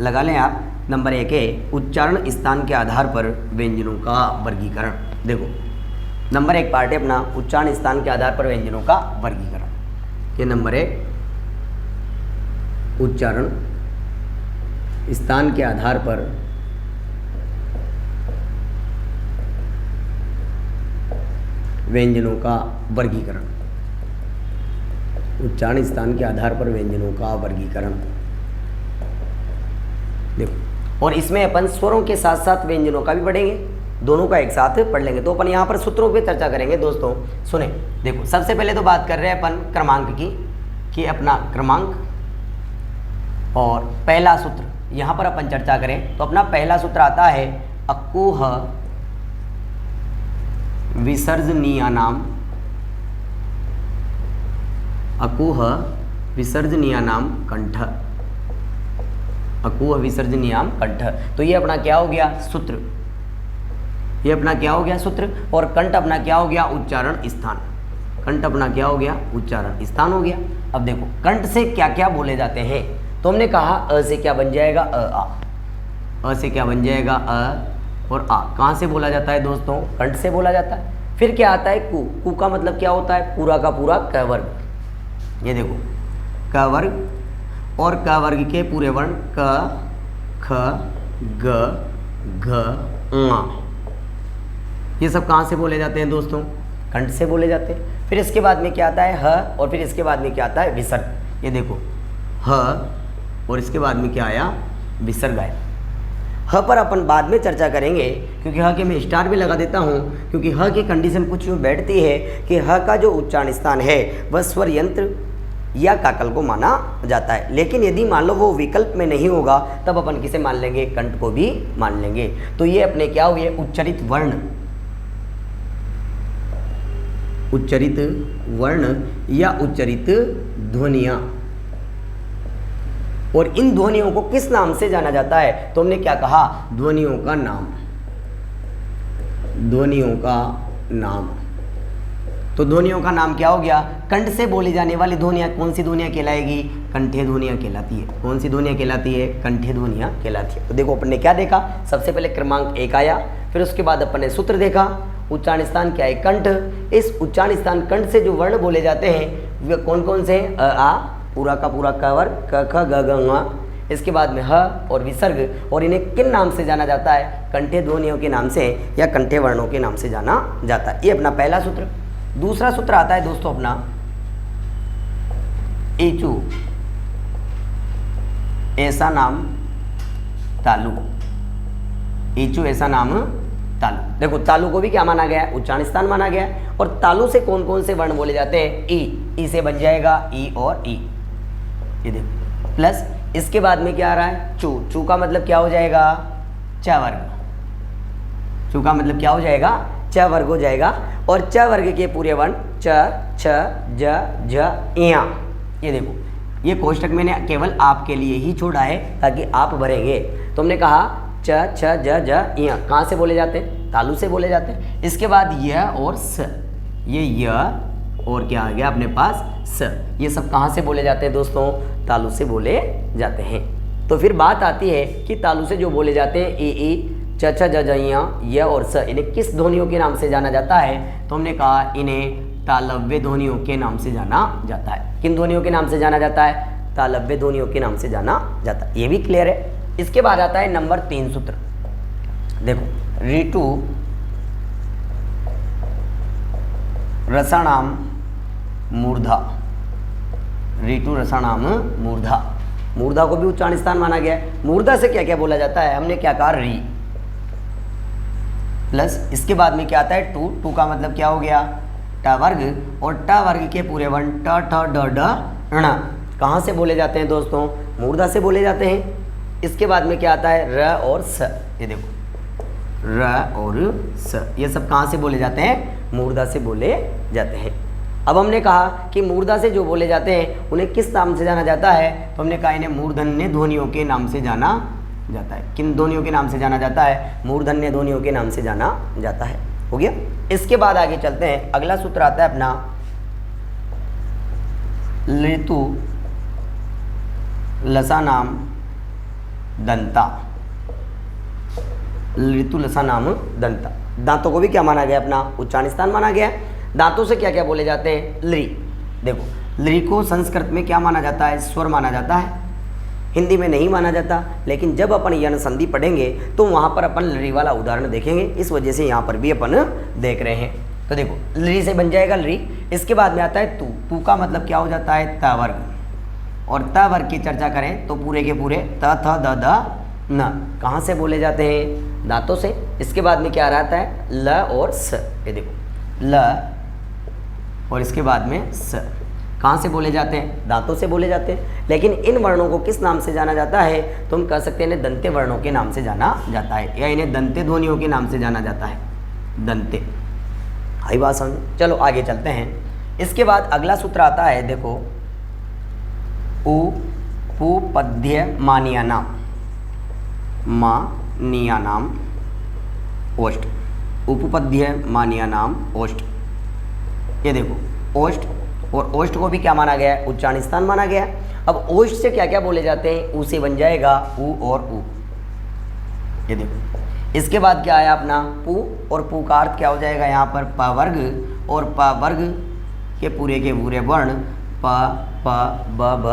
लगा लें आप। नंबर 1 है उच्चारण स्थान के आधार पर व्यंजनों का वर्गीकरण। देखो नंबर 1 पार्ट है अपना उच्चारण स्थान के आधार पर व्यंजनों का वर्गीकरण। ये नंबर 1 उच्चारण स्थान के आधार पर व्यंजनों का वर्गीकरण। उच्चारण स्थान के आधार पर व्यंजनों का वर्गीकरण। देखो, और इसमें अपन स्वरों के साथ साथ व्यंजनों का भी पढ़ेंगे, दोनों का एक साथ पढ़ लेंगे। तो अपन यहाँ पर सूत्रों पे चर्चा करेंगे दोस्तों। सुने, देखो सबसे पहले तो बात कर रहे हैं अपन क्रमांक की, कि अपना क्रमांक और पहला सूत्र यहाँ पर अपन चर्चा करें तो अपना पहला सूत्र आता है अकुह विसर्जनीयानाम, अकुह विसर्जनीयानाम कंठ, अकुह विसर्जनीयाम कंठ। तो ये अपना क्या हो गया, सूत्र। ये अपना क्या हो गया, सूत्र। और कंठ अपना क्या हो गया, उच्चारण स्थान। कंठ अपना क्या हो गया, उच्चारण स्थान हो गया। अब देखो कंठ से क्या क्या बोले जाते हैं, तो हमने कहा अ से क्या बन जाएगा, अ से क्या बन जाएगा, अ और आ। कहाँ से बोला जाता है दोस्तों, कंठ से बोला जाता है। फिर क्या आता है कु, कु का मतलब क्या होता है, पूरा का पूरा क वर्ग। ये देखो क वर्ग, और क वर्ग के पूरे वर्ण क, ख, ग, घ, ङ। ये सब कहाँ से बोले जाते हैं दोस्तों, कंठ से बोले जाते हैं। फिर इसके बाद में क्या आता है ह, और फिर इसके बाद में क्या आता है विसर्ग। ये देखो ह, और इसके बाद में क्या आया, विसर्ग आया। ह पर अपन बाद में चर्चा करेंगे, क्योंकि ह के मैं स्टार भी लगा देता हूँ, क्योंकि ह की कंडीशन कुछ यूँ बैठती है कि ह का जो उच्चारण स्थान है वह स्वर यंत्र या काकल को माना जाता है। लेकिन यदि मान लो वो विकल्प में नहीं होगा तब अपन किसे मान लेंगे, कंठ को भी मान लेंगे। तो ये अपने क्या हुए, उच्चरित वर्ण, उच्चरित वर्ण या उच्चरित ध्वनियाँ। और इन ध्वनियों को किस नाम से जाना जाता है, तो हमने क्या कहा, ध्वनियों का नाम, ध्वनियों का नाम। तो ध्वनियों का नाम क्या हो गया, कंठ से बोली जाने वाली ध्वनियाँ कौन सी ध्वनियाँ कहलाएगी, कंठे ध्वनियाँ कहलाती है। कौन सी ध्वनियाँ कहलाती है, कंठे ध्वनियाँ कहलाती है। तो देखो अपन ने क्या देखा, सबसे पहले क्रमांक 1 आया, फिर उसके बाद अपन ने सूत्र देखा, उच्चारण स्थान क्या है, कंठ। इस उच्चारण स्थान कंठ से जो वर्ण बोले जाते हैं वे कौन कौन से हैं, अ आ, पूरा का पूरा क वर्ग, क ख ग घ ङ। इसके बाद में ह और विसर्ग, और इन्हें किन नाम से जाना जाता है, कंठे ध्वनियों के नाम से या कंठे वर्णों के नाम से जाना जाता है। ये अपना पहला सूत्र। दूसरा सूत्र आता है दोस्तों अपना एचू, ऐसा नाम तालु। एचू ऐसा नाम तालु। देखो तालु को भी क्या माना गया है, उच्चारण स्थान माना गया है। और तालु से कौन कौन से वर्ण बोले जाते हैं, ई से बन जाएगा ई और ई। ये देखो प्लस इसके बाद में क्या आ रहा है, चू। चू का मतलब क्या हो जाएगा, च वर्ग। चू का मतलब क्या हो जाएगा, च वर्ग हो जाएगा। और च वर्ग के पूरे वर्ण च, छ, ज, झ, इया। ये देखो ये कोष्टक मैंने केवल आपके लिए ही छोड़ा है ताकि आप भरेंगे। तो हमने कहा च, छ, ज, झ, इया कहाँ से बोले जाते हैं, तालु से बोले जाते हैं। इसके बाद य और स, ये य और क्या आ गया अपने पास, स। ये सब कहाँ से बोले जाते हैं दोस्तों, तालु से बोले जाते हैं। तो फिर बात आती है कि तालु से जो बोले जाते हैं ई, च, छ, ज, झ, इया, य और स, इन्हें किस ध्वनियों के नाम से जाना जाता है, तो हमने कहा इन्हें तालव्य ध्वनियों के नाम से जाना जाता है। किन ध्वनियों के नाम से जाना जाता है, तालव्य ध्वनियों के नाम से जाना जाता है। ये भी क्लियर है। इसके बाद आता है नंबर 3 सूत्र। देखो ऋतु रसाणाम मूर्धा, ऋतु रसाणाम मूर्धा। मूर्धा को भी उच्चारण स्थान माना गया है। मूर्धा से क्या क्या बोला जाता है, हमने क्या कहा, री प्लस इसके बाद में क्या आता है, टू। टू का मतलब क्या हो गया, ट वर्ग, और ट वर्ग के पूरे वर्ण ट ठ ड ढ ण कहाँ से बोले जाते हैं दोस्तों, मूर्धा से बोले जाते हैं। इसके बाद में क्या आता है, र और स, ये देखो र और स, ये सब कहाँ से बोले जाते हैं, मूर्धा से बोले जाते हैं। अब हमने कहा कि मूर्धा से जो बोले जाते हैं उन्हें किस नाम से जाना जाता है, तो हमने कहा इन्हें मूर्धन्य ध्वनियों के नाम से जाना जाता है। किन ध्वनियों के नाम से जाना जाता है, मूर्धन्य ध्वनियों के नाम से जाना जाता है। हो गया। इसके बाद आगे चलते हैं, अगला सूत्र आता है अपना ऋतु लसा नाम दंता। ऋतु लसा नाम दंता, दांतों को भी क्या माना गया, अपना उच्चारण स्थान माना गया। दांतों से क्या क्या बोले जाते हैं, लरी। देखो लरी को संस्कृत में क्या माना जाता है, स्वर माना जाता है, हिंदी में नहीं माना जाता। लेकिन जब अपन यन संधि पढ़ेंगे तो वहाँ पर अपन लरी वाला उदाहरण देखेंगे, इस वजह से यहाँ पर भी अपन देख रहे हैं। तो देखो लरी से बन जाएगा लरी। इसके बाद में आता है तू। तू का मतलब क्या हो जाता है, त वर्ग, और त वर्ग की चर्चा करें तो पूरे के पूरे त थ द द न कहाँ से बोले जाते हैं, दांतों से। इसके बाद में क्या रहता है, ल और स, ये देखो ल और इसके बाद में स कहाँ से बोले जाते हैं, दांतों से बोले जाते हैं। लेकिन इन वर्णों को किस नाम से जाना जाता है, तो हम कह सकते हैं इन्हें दंते वर्णों के नाम से जाना जाता है, या इन्हें दंते ध्वनियों के नाम से जाना जाता है, दंते। आई बात समझ। चलो आगे चलते हैं। इसके बाद अगला सूत्र आता है, देखो उपपद्य मानियानाम, मानियानाम ओष्ठ। उपपद्य मानियानाम ओष्ठ, ये देखो ओष्ठ, और ओष्ठ को भी क्या माना गया है, उच्चारण स्थान माना गया। अब ओष्ठ से क्या क्या बोले जाते हैं, ऊ से बन जाएगा ऊ और ऊ, ये देखो। इसके बाद क्या आया अपना पू, और पू का अर्थ क्या हो जाएगा यहाँ पर, प वर्ग, और प वर्ग के पूरे वर्ण प प ब ब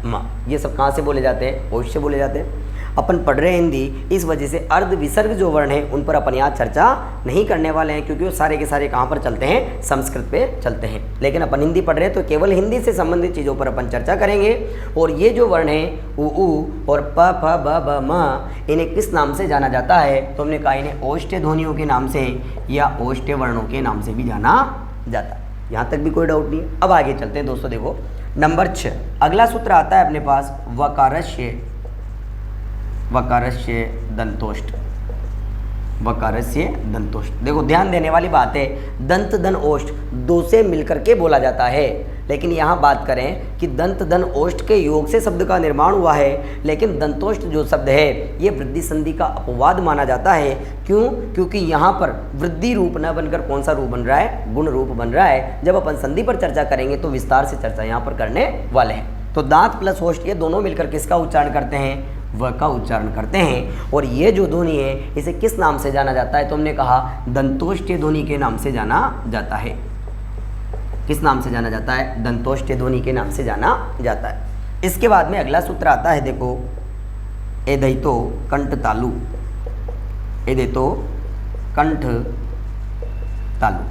म, ये सब कहाँ से बोले जाते हैं, ओष्ठ से बोले जाते हैं। अपन पढ़ रहे हैं हिंदी, इस वजह से अर्ध विसर्ग जो वर्ण है उन पर अपन यहाँ चर्चा नहीं करने वाले हैं, क्योंकि वो सारे के सारे कहाँ पर चलते हैं, संस्कृत पे चलते हैं। लेकिन अपन हिंदी पढ़ रहे हैं तो केवल हिंदी से संबंधित चीज़ों पर अपन चर्चा करेंगे। और ये जो वर्ण है उ और प फ ब ब म, इन्हें किस नाम से जाना जाता है, तो हमने कहा इन्हें ओष्ठ्य ध्वनियों के नाम से या ओष्ठ्य वर्णों के नाम से भी जाना जाता है। यहाँ तक भी कोई डाउट नहीं है। अब आगे चलते हैं दोस्तों। देखो नंबर 6, अगला सूत्र आता है अपने पास वकारस्य, वकारस्य दंतोष्ठ, वकारस्य दंतोष्ठ। देखो ध्यान देने वाली बात है, दंत धन ओष्ठ दो से मिलकर के बोला जाता है, लेकिन यहाँ बात करें कि दंत धन ओष्ठ के योग से शब्द का निर्माण हुआ है। लेकिन दंतोष्ठ जो शब्द है ये वृद्धि संधि का अपवाद माना जाता है। क्यों? क्योंकि यहाँ पर वृद्धि रूप न बनकर कौन सा रूप बन रहा है, गुण रूप बन रहा है। जब अपन संधि पर चर्चा करेंगे तो विस्तार से चर्चा यहाँ पर करने वाले हैं। तो दांत प्लस ओष्ठ ये दोनों मिलकर किसका उच्चारण करते हैं, व का उच्चारण करते हैं। और ये जो ध्वनि है इसे किस नाम से जाना जाता है, तो हमने कहा दंतोष्ठ्य ध्वनि के नाम से जाना जाता है। किस नाम से जाना जाता है, दंतोष्ठ्य ध्वनि के नाम से जाना जाता है। इसके बाद में अगला सूत्र आता है, देखो एदैतो कंठ तालु, एदैतो कंठ तालु,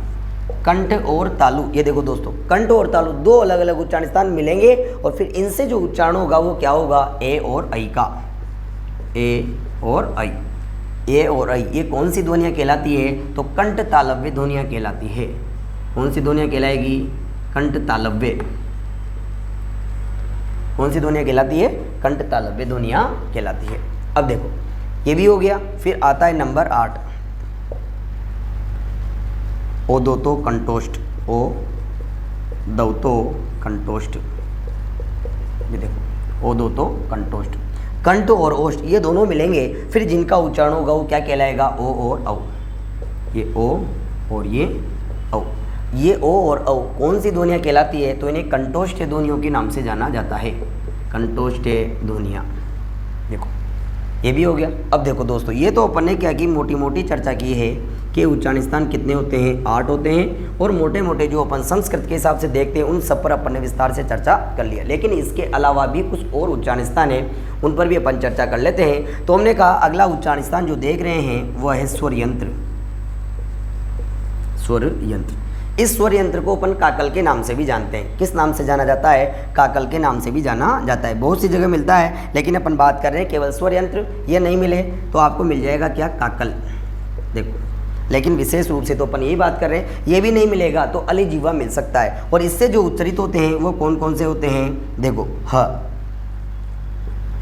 कंठ और तालु। ये देखो दोस्तों कंठ और तालु दो अलग अलग उच्चारण स्थान मिलेंगे, और फिर इनसे जो उच्चारण होगा वो क्या होगा, ए और ऐ का, ए और ऐ, ए और ऐ। ये कौन सी ध्वनियाँ कहलाती है, तो कंठ तालव्य ध्वनियाँ कहलाती है। कौन सी ध्वनियाँ कहलाएगी, कंठ तालव्य। कौन सी ध्वनियाँ कहलाती है, कंठ तालव्य ध्वनियाँ कहलाती है। अब देखो ये भी हो गया। फिर आता है नंबर 8, ओदोतो कंठोष्ठ, ओ दौतो कंठोष्ठ। ये देखो ओदोतो कंठोष्ठ, कंठ और ओष्ठ ये दोनों मिलेंगे, फिर जिनका उच्चारण होगा वो क्या कहलाएगा, ओ और औ। ये ओ और ये औ। ये ओ और औ कौन सी ध्वनियाँ कहलाती है, तो इन्हें कंठोष्ठ ध्वनियों के नाम से जाना जाता है, कंठोष्ठ ध्वनियाँ। देखो ये भी हो गया। अब देखो दोस्तों ये तो अपन ने क्या की, मोटी मोटी चर्चा की है कि उच्चारण स्थान कितने होते हैं, 8 होते हैं। और मोटे मोटे जो अपन संस्कृत के हिसाब से देखते हैं उन सब पर अपन ने विस्तार से चर्चा कर लिया। लेकिन इसके अलावा भी कुछ और उच्चारण स्थान है, उन पर भी अपन चर्चा कर लेते हैं। तो हमने कहा अगला उच्चारण स्थान जो देख रहे हैं वह है स्वर यंत्र, स्वर यंत्र। इस स्वर यंत्र को अपन काकल के नाम से भी जानते हैं। किस नाम से जाना जाता है? काकल के नाम से भी जाना जाता है। बहुत सी जगह मिलता है, लेकिन अपन बात कर रहे हैं केवल स्वर यंत्र। ये नहीं मिले तो आपको मिल जाएगा क्या? काकल। देखो, लेकिन विशेष रूप से तो अपन यही बात कर रहे हैं, ये भी नहीं मिलेगा तो अलिजिह्वा मिल सकता है। और इससे जो उच्चरित होते हैं वो कौन कौन से होते हैं? देखो, ह।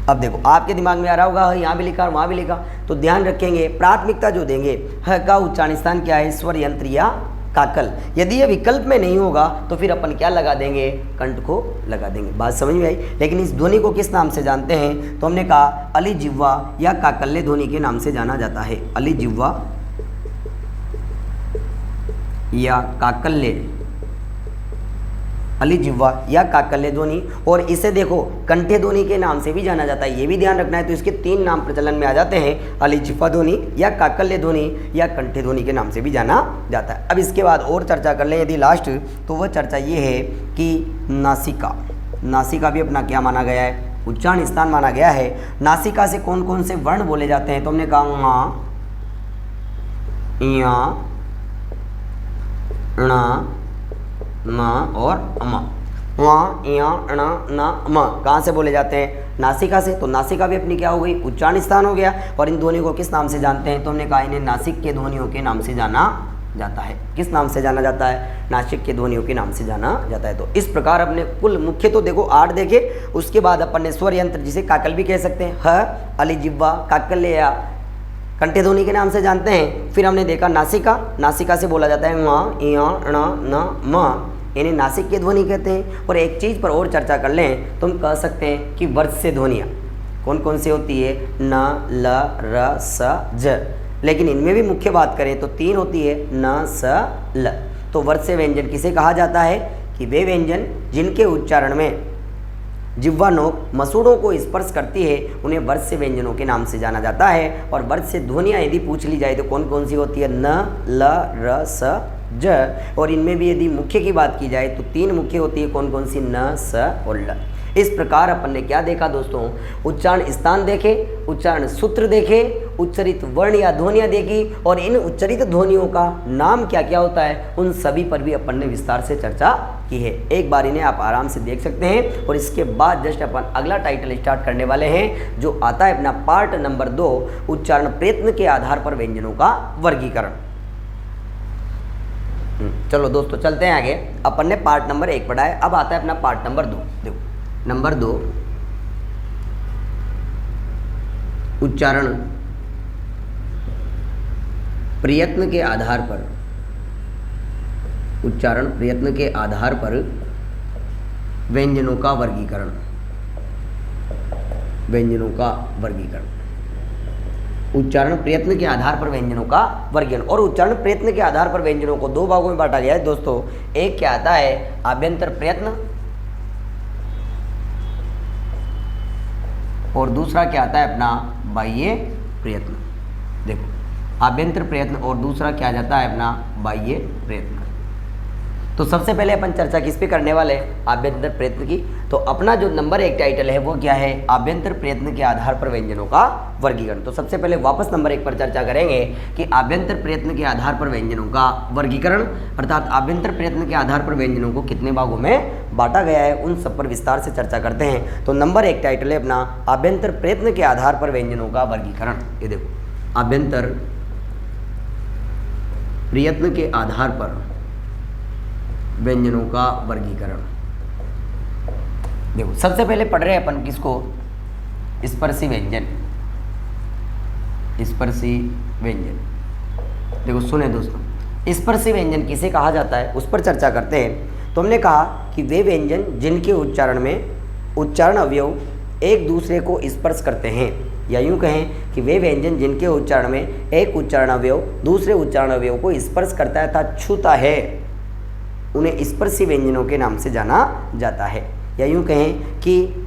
अब देखो, आपके दिमाग में आ रहा होगा यहाँ भी लिखा वहाँ भी लिखा, तो ध्यान रखेंगे, प्राथमिकता जो देंगे, ह का उच्चारण स्थान क्या है? स्वर यंत्र या काकल। यदि ये विकल्प में नहीं होगा तो फिर अपन क्या लगा देंगे? कंठ को लगा देंगे। बात समझ में आई? लेकिन इस ध्वनि को किस नाम से जानते हैं? तो हमने कहा अलिजिह्वा या काकल्य ध्वनि के नाम से जाना जाता है। अलिजिह्वा या काकल्य, अलिजिह्वा या काकल्य ध्वनि। और इसे देखो कंठे ध्वनि के नाम से भी जाना जाता है, ये भी ध्यान रखना है। तो इसके 3 नाम प्रचलन में आ जाते हैं, अलिजिह्वा ध्वनि या काकल्य ध्वनि या कंठे ध्वनि के नाम से भी जाना जाता है। अब इसके बाद और चर्चा कर लें यदि लास्ट, तो वह चर्चा ये है कि नासिका। नासिका भी अपना क्या माना गया है? उच्चारण स्थान माना गया है। नासिका से कौन कौन से वर्ण बोले जाते हैं? तो हमने कहा ङ, ञ, ण, म और अम। व, य, ण, न, म कहाँ से बोले जाते हैं? नासिका से। तो नासिका भी अपनी क्या हो गई? उच्चारण स्थान हो गया। और इन ध्वनियों को किस नाम से जानते हैं? तो हमने कहा इन्हें नासिक के ध्वनियों के नाम से जाना जाता है। किस नाम से जाना जाता है? नासिक के ध्वनियों के नाम से जाना जाता है। तो इस प्रकार अपने कुल मुख्य तो देखो 8 देखे। उसके बाद अपन ने स्वर यंत्र, जिसे काकल भी कह सकते हैं, ह, अलिजिह्वा, काकल्य या कंठे ध्वनि के नाम से जानते हैं। फिर हमने देखा नासिका। नासिका से बोला जाता है ङ, य, ण, न, म, इन्हें नासिक की ध्वनि कहते हैं। और एक चीज़ पर और चर्चा कर लें तो हम कह सकते हैं कि वर्ष से ध्वनियाँ कौन कौन सी होती है? न, ल, र, स, ज। लेकिन इनमें भी मुख्य बात करें तो 3 होती है, न, स, ल। तो वर्ष से व्यंजन किसे कहा जाता है? कि वे व्यंजन जिनके उच्चारण में जिह्वा नोक मसूड़ों को स्पर्श करती है उन्हें वर्ष से व्यंजनों के नाम से जाना जाता है। और वर्ष से ध्वनियाँ यदि पूछ ली जाए तो कौन कौन सी होती है? न, ल, र, स, ज। और इनमें भी यदि मुख्य की बात की जाए तो 3 मुख्य होती है। कौन कौन सी? न, स और ल। इस प्रकार अपन ने क्या देखा दोस्तों? उच्चारण स्थान देखे, उच्चारण सूत्र देखे, उच्चरित वर्ण या ध्वनियाँ देखी, और इन उच्चरित ध्वनियों का नाम क्या क्या होता है उन सभी पर भी अपन ने विस्तार से चर्चा की है। एक बार इन्हें आप आराम से देख सकते हैं। और इसके बाद जस्ट अपन अगला टाइटल स्टार्ट करने वाले हैं, जो आता है अपना पार्ट नंबर 2, उच्चारण प्रयत्न के आधार पर व्यंजनों का वर्गीकरण। चलो दोस्तों चलते हैं आगे। अपन ने पार्ट नंबर 1 पढ़ा है, अब आता है अपना पार्ट नंबर 2। देखो, नंबर 2, उच्चारण प्रयत्न के आधार पर, उच्चारण प्रयत्न के आधार पर व्यंजनों का वर्गीकरण। व्यंजनों का वर्गीकरण, उच्चारण प्रयत्न के आधार पर व्यंजनों का वर्गीकरण। और उच्चारण प्रयत्न के आधार पर व्यंजनों को 2 भागों में बांटा गया है दोस्तों। एक क्या आता है? आभ्यंतर प्रयत्न, और दूसरा क्या आता है अपना? बाह्य प्रयत्न। देखो, आभ्यंतर प्रयत्न और दूसरा क्या जाता है अपना? बाह्य प्रयत्न। तो सबसे पहले अपन चर्चा किस पे करने वाले हैं? आभ्यंतर प्रयत्न की। तो अपना जो नंबर 1 टाइटल है वो क्या है? आभ्यंतर प्रयत्न के आधार पर व्यंजनों का वर्गीकरण। तो सबसे पहले वापस नंबर 1 पर चर्चा करेंगे कि आभ्यंतर प्रयत्न के आधार पर व्यंजनों का वर्गीकरण, अर्थात आभ्यंतर प्रयत्न के आधार पर व्यंजनों को कितने भागों में बांटा गया है उन सब पर विस्तार से चर्चा करते हैं। तो नंबर 1 टाइटल है अपना आभ्यंतर प्रयत्न के आधार पर व्यंजनों का वर्गीकरण। ये देखो, आभ्यंतर प्रयत्न के आधार पर व्यंजनों का वर्गीकरण। देखो, सबसे पहले पढ़ रहे हैं अपन किसको? स्पर्शी व्यंजन। स्पर्शी व्यंजन, देखो सुने दोस्तों, स्पर्शी व्यंजन किसे कहा जाता है उस पर चर्चा करते हैं। तो हमने कहा कि वे व्यंजन जिनके उच्चारण में उच्चारण अवयव एक दूसरे को स्पर्श करते हैं, या यूँ कहें कि वे व्यंजन जिनके उच्चारण में एक उच्चारण अवयव दूसरे उच्चारण अवयव को स्पर्श करता है तथा छूता है, उन्हें स्पर्शी व्यंजनों के नाम से जाना जाता है। या यूँ कहें कि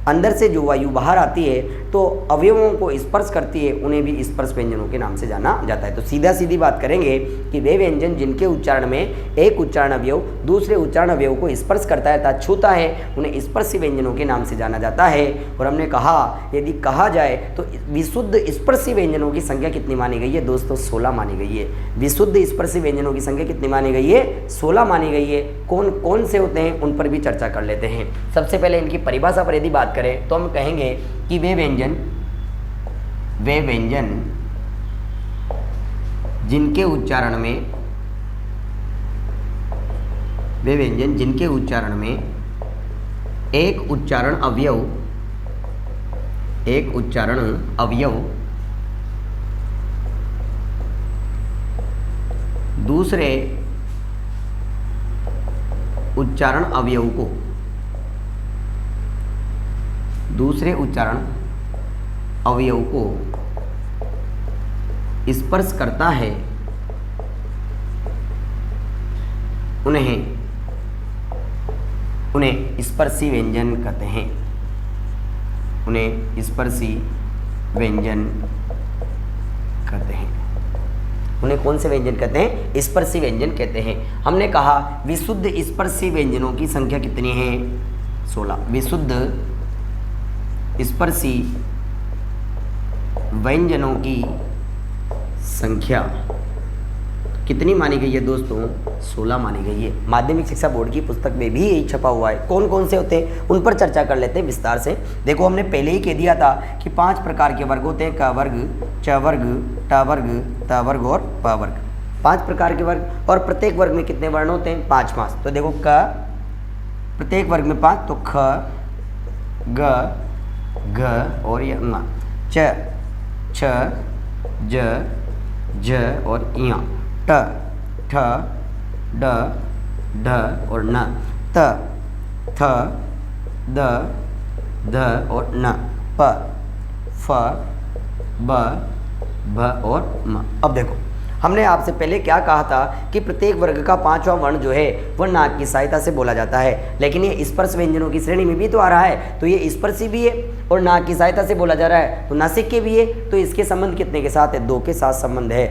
अंदर से जो वायु बाहर आती है तो अवयवों को स्पर्श करती है उन्हें भी स्पर्श व्यंजनों के नाम से जाना जाता है। तो सीधा सीधी बात करेंगे कि वे व्यंजन जिनके उच्चारण में एक उच्चारण अवयव दूसरे उच्चारण अवयव को स्पर्श करता है अर्थात छूता है उन्हें स्पर्शी व्यंजनों के नाम से जाना जाता है। और हमने कहा यदि कहा जाए तो विशुद्ध स्पर्शी व्यंजनों की संख्या कितनी मानी गई है दोस्तों? 16 मानी गई है। विशुद्ध स्पर्शी व्यंजनों की संख्या कितनी मानी गई है? 16 मानी गई है। कौन कौन से होते हैं उन पर भी चर्चा कर लेते हैं। सबसे पहले इनकी परिभाषा पर यदि बात करें तो हम कहेंगे कि वे व्यंजन जिनके उच्चारण में वे व्यंजन जिनके उच्चारण में एक उच्चारण अवयव दूसरे उच्चारण अवयव को स्पर्श करता है उन्हें स्पर्शी व्यंजन कहते हैं। उन्हें स्पर्शी व्यंजन कहते हैं। उन्हें कौन से व्यंजन कहते हैं? स्पर्शी व्यंजन कहते हैं। हमने कहा विशुद्ध स्पर्शी व्यंजनों की संख्या कितनी है? 16। विशुद्ध स्पर्शी व्यंजनों की संख्या कितनी मानी गई है दोस्तों? 16 मानी गई है। माध्यमिक शिक्षा बोर्ड की पुस्तक में भी यही छपा हुआ है। कौन कौन से होते हैं उन पर चर्चा कर लेते हैं विस्तार से। देखो हमने पहले ही कह दिया था कि 5 प्रकार के वर्ग होते हैं, क वर्ग, च वर्ग, ट वर्ग, त वर्ग और प वर्ग। 5 प्रकार के वर्ग और प्रत्येक वर्ग में कितने वर्ण होते हैं? 5। तो देखो क प्रत्येक वर्ग में 5, तो ख, ग, घ और ये ङ, च, छ, ज, झ और ञ, ट, ठ, ड, ढ और न, त, थ, द, ध और न, प, फ, ब, भ और म। अब देखो हमने आपसे पहले क्या कहा था कि प्रत्येक वर्ग का 5वां वर्ण जो है वह नाक की सहायता से बोला जाता है, लेकिन ये स्पर्श व्यंजनों की श्रेणी में भी तो आ रहा है, तो ये स्पर्शी भी है और नाक की सहायता से बोला जा रहा है, तो नासिक के भी है, तो इसके संबंध कितने के साथ है? 2 के साथ संबंध है।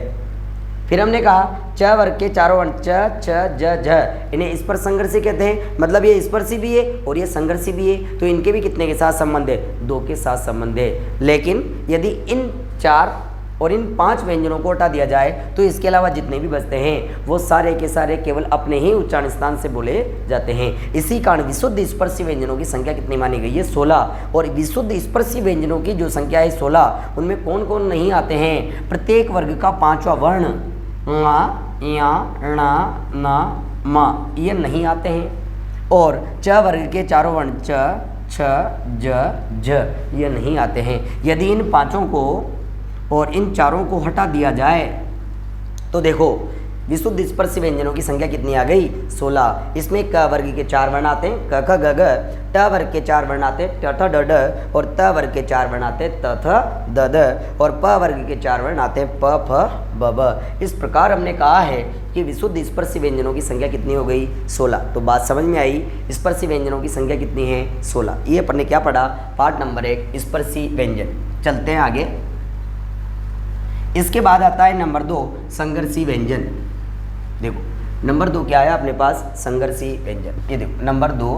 फिर हमने कहा च वर्ग के चारों वर्ण च, छ, ज, झ इन्हें स्पर्श संघर्षी कहते हैं, मतलब ये स्पर्शी भी है और ये संघर्षी भी है, तो इनके भी कितने के साथ संबंध है? 2 के साथ संबंध है। लेकिन यदि इन 4 और इन 5 व्यंजनों को हटा दिया जाए तो इसके अलावा जितने भी बचते हैं वो सारे के सारे केवल अपने ही उच्चारण स्थान से बोले जाते हैं। इसी कारण विशुद्ध स्पर्शी व्यंजनों की संख्या कितनी मानी गई है? 16। और विशुद्ध स्पर्शी व्यंजनों की जो संख्या है 16, उनमें कौन कौन नहीं आते हैं? प्रत्येक वर्ग का 5वां वर्ण ङ, या, ण, न, म ये नहीं आते हैं, और च वर्ग के चारों वर्ण च, छ, ज, झ ये नहीं आते हैं। यदि इन 5 को और इन 4 को हटा दिया जाए तो देखो विशुद्ध स्पर्शी व्यंजनों की संख्या कितनी आ गई? 16। इसमें क वर्ग के 4 वर्ण आते हैं, क, ख, ग, घ, ट वर्ग के 4 वर्ण आते हैं, ट, ठ, ड, ढ और त वर्ग के 4 वर्ण आते हैं, त, थ, द, द और प वर्ग के 4 वर्ण आते हैं, प, फ, ब, ब। इस प्रकार हमने कहा है कि विशुद्ध स्पर्शी व्यंजनों की संख्या कितनी हो गई? 16। तो बात समझ में आई, स्पर्शी व्यंजनों की संख्या कितनी है? 16। ये अपन ने क्या पढ़ा? पार्ट नंबर 1 स्पर्शी व्यंजन। चलते हैं आगे। इसके बाद आता है नंबर 2 संघर्षी व्यंजन। देखो नंबर 2 क्या है अपने पास? संघर्षी व्यंजन। ये देखो नंबर 2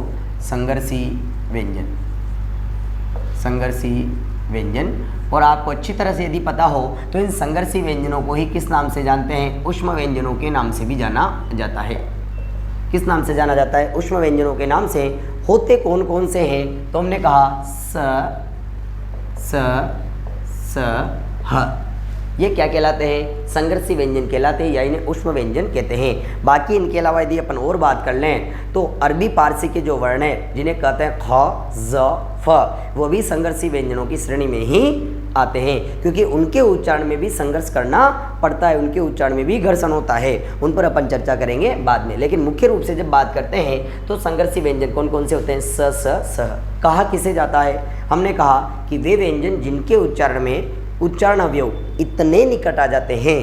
संघर्षी व्यंजन। संघर्षी व्यंजन। और आपको अच्छी तरह से यदि पता हो तो इन संघर्षी व्यंजनों को ही किस नाम से जानते हैं? ऊष्म व्यंजनों के नाम से भी जाना जाता है। किस नाम से जाना जाता है? ऊष्म व्यंजनों के नाम से। होते कौन कौन से हैं? तो हमने कहा स, ह ये क्या कहलाते हैं? संघर्षी व्यंजन कहलाते हैं या इन्हें ऊष्म व्यंजन कहते हैं। बाकी इनके अलावा यदि अपन और बात कर लें तो अरबी पारसी के जो वर्ण हैं जिन्हें कहते हैं ख, ज, फ वो भी संघर्षी व्यंजनों की श्रेणी में ही आते हैं, क्योंकि उनके उच्चारण में भी संघर्ष करना पड़ता है, उनके उच्चारण में भी घर्षण होता है। उन पर अपन चर्चा करेंगे बाद में, लेकिन मुख्य रूप से जब बात करते हैं तो संघर्षी व्यंजन कौन कौन से होते हैं? स, स, स। कहा किसे जाता है? हमने कहा कि वे व्यंजन जिनके उच्चारण में उच्चारण अवयव इतने निकट आ जाते हैं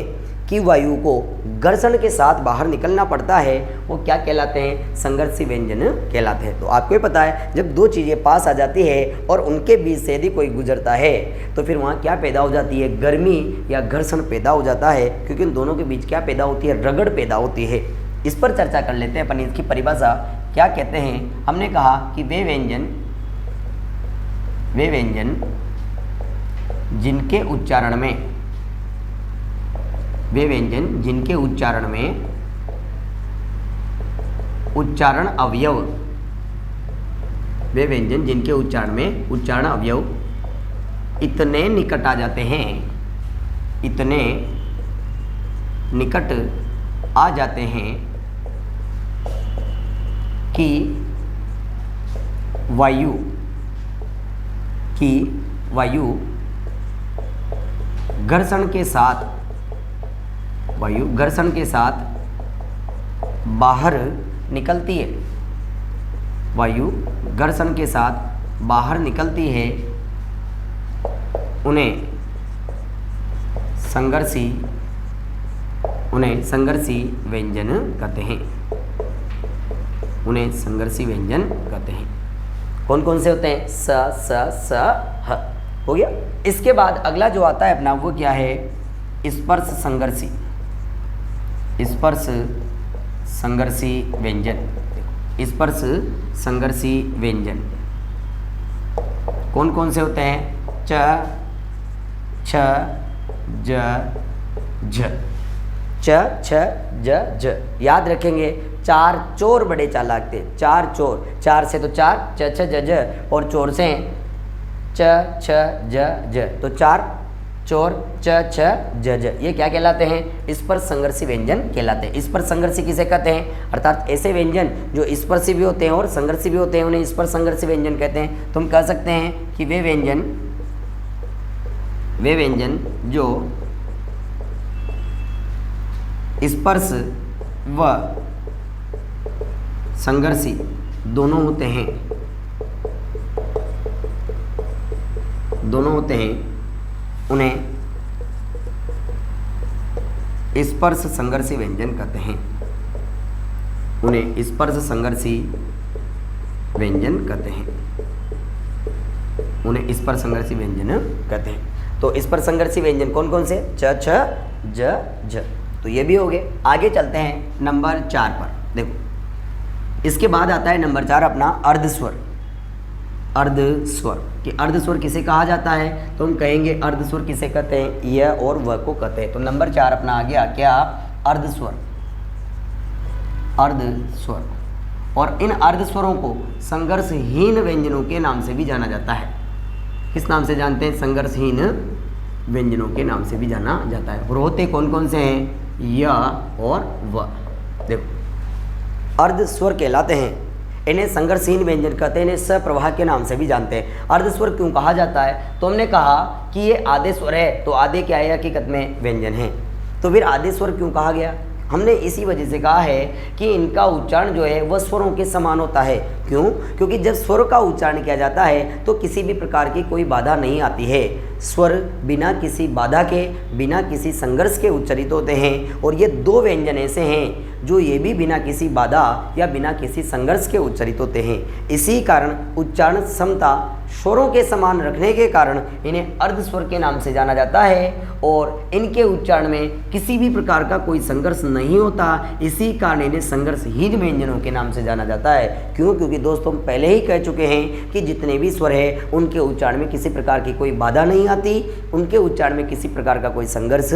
कि वायु को घर्षण के साथ बाहर निकलना पड़ता है वो क्या कहलाते हैं, संघर्षी व्यंजन कहलाते हैं। तो आपको ही पता है जब दो चीज़ें पास आ जाती है और उनके बीच से यदि कोई गुजरता है तो फिर वहाँ क्या पैदा हो जाती है, गर्मी या घर्षण पैदा हो जाता है, क्योंकि उन दोनों के बीच क्या पैदा होती है, रगड़ पैदा होती है। इस पर चर्चा कर लेते हैं अपन, इसकी परिभाषा क्या कहते हैं। हमने कहा कि वे व्यंजन जिनके उच्चारण में उच्चारण अवयव, वे व्यंजन जिनके उच्चारण में उच्चारण अवयव इतने निकट आ जाते हैं, इतने निकट आ जाते हैं कि वायु घर्षण के साथ बाहर निकलती है, वायु घर्षण के साथ बाहर निकलती है, उन्हें संघर्षी व्यंजन कहते हैं, उन्हें संघर्षी व्यंजन कहते हैं। कौन कौन से होते हैं, स स स ह, हो गया। इसके बाद अगला जो आता है अपना वो क्या है, स्पर्श संघर्षी व्यंजन। स्पर्श संघर्षी व्यंजन कौन कौन से होते हैं, च छ ज झ, च छ ज झ। याद रखेंगे, चार चोर बड़े चालाक थे, चार चोर, चार से तो चार, च छ ज झ, और चोर से च छ ज झ, तो चार चोर, च छ ज झ, ये क्या कहलाते हैं, स्पर्श संघर्षी व्यंजन कहलाते हैं। स्पर्श संघर्षी किसे कहते हैं, अर्थात ऐसे व्यंजन जो स्पर्शी भी होते हैं और संघर्षी भी होते हैं उन्हें स्पर्श संघर्षी व्यंजन कहते हैं। तो हम कह सकते हैं कि वे व्यंजन जो स्पर्श व संघर्षी दोनों होते हैं उन्हें स्पर्श संघर्षी व्यंजन कहते हैं, उन्हें स्पर्श संघर्षी व्यंजन कहते हैं, उन्हें स्पर्श संघर्षी व्यंजन कहते हैं। तो स्पर्श संघर्षी व्यंजन कौन कौन से, च छ ज झ, तो ये भी हो गए। आगे चलते हैं नंबर 4 पर। देखो इसके बाद आता है नंबर 4 अपना अर्धस्वर। अर्धस्वर कि अर्धस्वर किसे कहा जाता है, तो हम कहेंगे अर्धस्वर किसे कहते हैं, य और व को कहते हैं। तो नंबर 4 अपना आ गया क्या, अर्धस्वर। और इन अर्धस्वरों को संघर्षहीन व्यंजनों के नाम से भी जाना जाता है। किस नाम से जानते हैं, संघर्षहीन व्यंजनों के नाम से भी जाना जाता है। और होते कौन कौन से हैं, य और व। देखो अर्धस्वर कहलाते हैं, इन्हें संघर्षहीन व्यंजन कहते हैं, इन्हें सप्रवाह के नाम से भी जानते हैं। अर्धस्वर क्यों कहा जाता है, तो हमने कहा कि ये आधे स्वर है, तो आधे क्या है, हकीकत में व्यंजन है। तो फिर आधे स्वर क्यों कहा गया, हमने इसी वजह से कहा है कि इनका उच्चारण जो है वह स्वरों के समान होता है। क्यों, क्योंकि जब स्वर का उच्चारण किया जाता है तो किसी भी प्रकार की कोई बाधा नहीं आती है। स्वर बिना किसी बाधा के, बिना किसी संघर्ष के उच्चारित होते हैं। और ये दो व्यंजन ऐसे हैं जो ये भी बिना किसी बाधा या बिना किसी संघर्ष के उच्चारित होते हैं। इसी कारण उच्चारण क्षमता स्वरों के समान रखने के कारण इन्हें अर्धस्वर के नाम से जाना जाता है। और इनके उच्चारण में किसी भी प्रकार का कोई संघर्ष नहीं होता, इसी कारण इन्हें संघर्षहीन व्यंजनों के नाम से जाना जाता है। क्यों, क्योंकि दोस्तों हम पहले ही कह चुके हैं कि जितने भी स्वर हैं उनके उच्चारण में किसी प्रकार की कोई बाधा नहीं आती, उनके उच्चारण में किसी प्रकार का कोई संघर्ष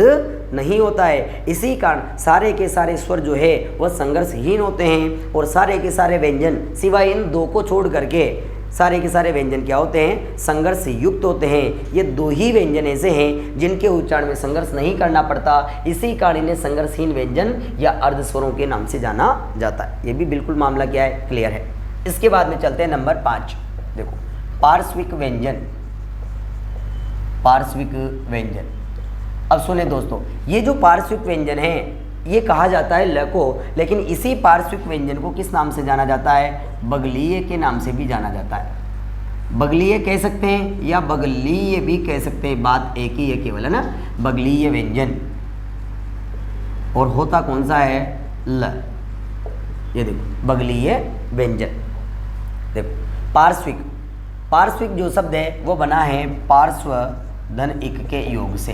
नहीं होता है। इसी कारण सारे के सारे स्वर जो है वह संघर्षहीन होते हैं। और सारे के सारे व्यंजन सिवाय इन दो को छोड़ करके सारे के सारे व्यंजन क्या होते हैं, संघर्ष युक्त होते हैं। ये दो ही व्यंजन ऐसे हैं जिनके उच्चारण में संघर्ष नहीं करना पड़ता, इसी कारण इन्हें संघर्षहीन व्यंजन या अर्धस्वरों के नाम से जाना जाता है। ये भी बिल्कुल मामला क्या है, क्लियर है। इसके बाद में चलते हैं नंबर 5। देखो पार्श्विक व्यंजन। पार्श्विक व्यंजन, अब सुने दोस्तों, ये जो पार्श्विक व्यंजन है ये कहा जाता है ल को, लेकिन इसी पार्श्विक व्यंजन को किस नाम से जाना जाता है, बगलीय के नाम से भी जाना जाता है। बगलीय कह सकते हैं या बगलीय भी कह सकते हैं, बात एक ही है केवल, है ना। बगलीय व्यंजन, और होता कौन सा है, ल। ये देखो बगलीय व्यंजन। देखो पार्श्विक, पार्श्विक जो शब्द है वो बना है पार्श्व धन इक के योग से,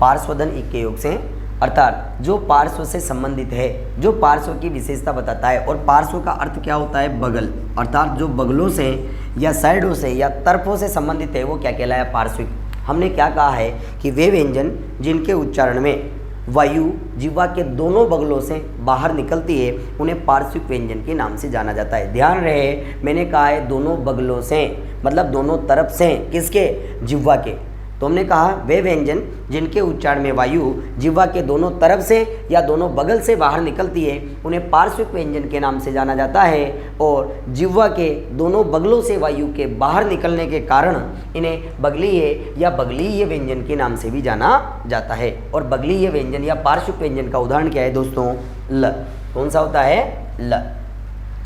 पार्श्व धन इक के योग से, अर्थात जो पार्श्व से संबंधित है, जो पार्श्व की विशेषता बताता है। और पार्श्व का अर्थ क्या होता है, बगल, अर्थात जो बगलों से या साइडों से या तरफों से संबंधित है वो क्या कहलाया, पार्श्विक। हमने क्या कहा है कि वे व्यंजन जिनके उच्चारण में वायु जिह्वा के दोनों बगलों से बाहर निकलती है उन्हें पार्श्विक व्यंजन के नाम से जाना जाता है। ध्यान रहे मैंने कहा है दोनों बगलों से, मतलब दोनों तरफ से, किसके, जिह्वा के। तो हमने कहा वे व्यंजन जिनके उच्चारण में वायु जिह्वा के दोनों तरफ से या दोनों बगल से बाहर निकलती है उन्हें पार्श्विक व्यंजन के नाम से जाना जाता है। और जिह्वा के दोनों बगलों से वायु के बाहर निकलने के कारण इन्हें बगलीय या बगलीय व्यंजन के नाम से भी जाना जाता है। और बगलीय व्यंजन या पार्श्विक व्यंजन का उदाहरण क्या है दोस्तों, ल। कौन सा होता है, ल।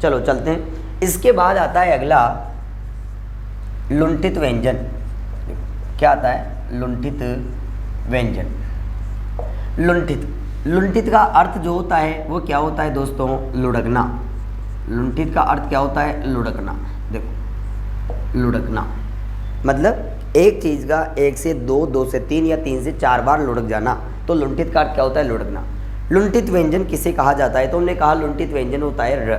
चलो चलते हैं। इसके बाद आता है अगला लुंठित व्यंजन। क्या आता है, लुंठित व्यंजन। लुंठित, लुंठित का अर्थ जो होता है वो क्या होता है दोस्तों, लुढ़कना। लुंठित का अर्थ क्या होता है, लुढ़कना। देखो लुढ़कना मतलब एक चीज़ का एक से दो, दो से तीन या तीन से चार बार लुढ़क जाना, तो लुंठित का अर्थ क्या होता है, लुढ़कना। लुंठित व्यंजन किसे कहा जाता है, तो हमने कहा लुंठित व्यंजन होता है र।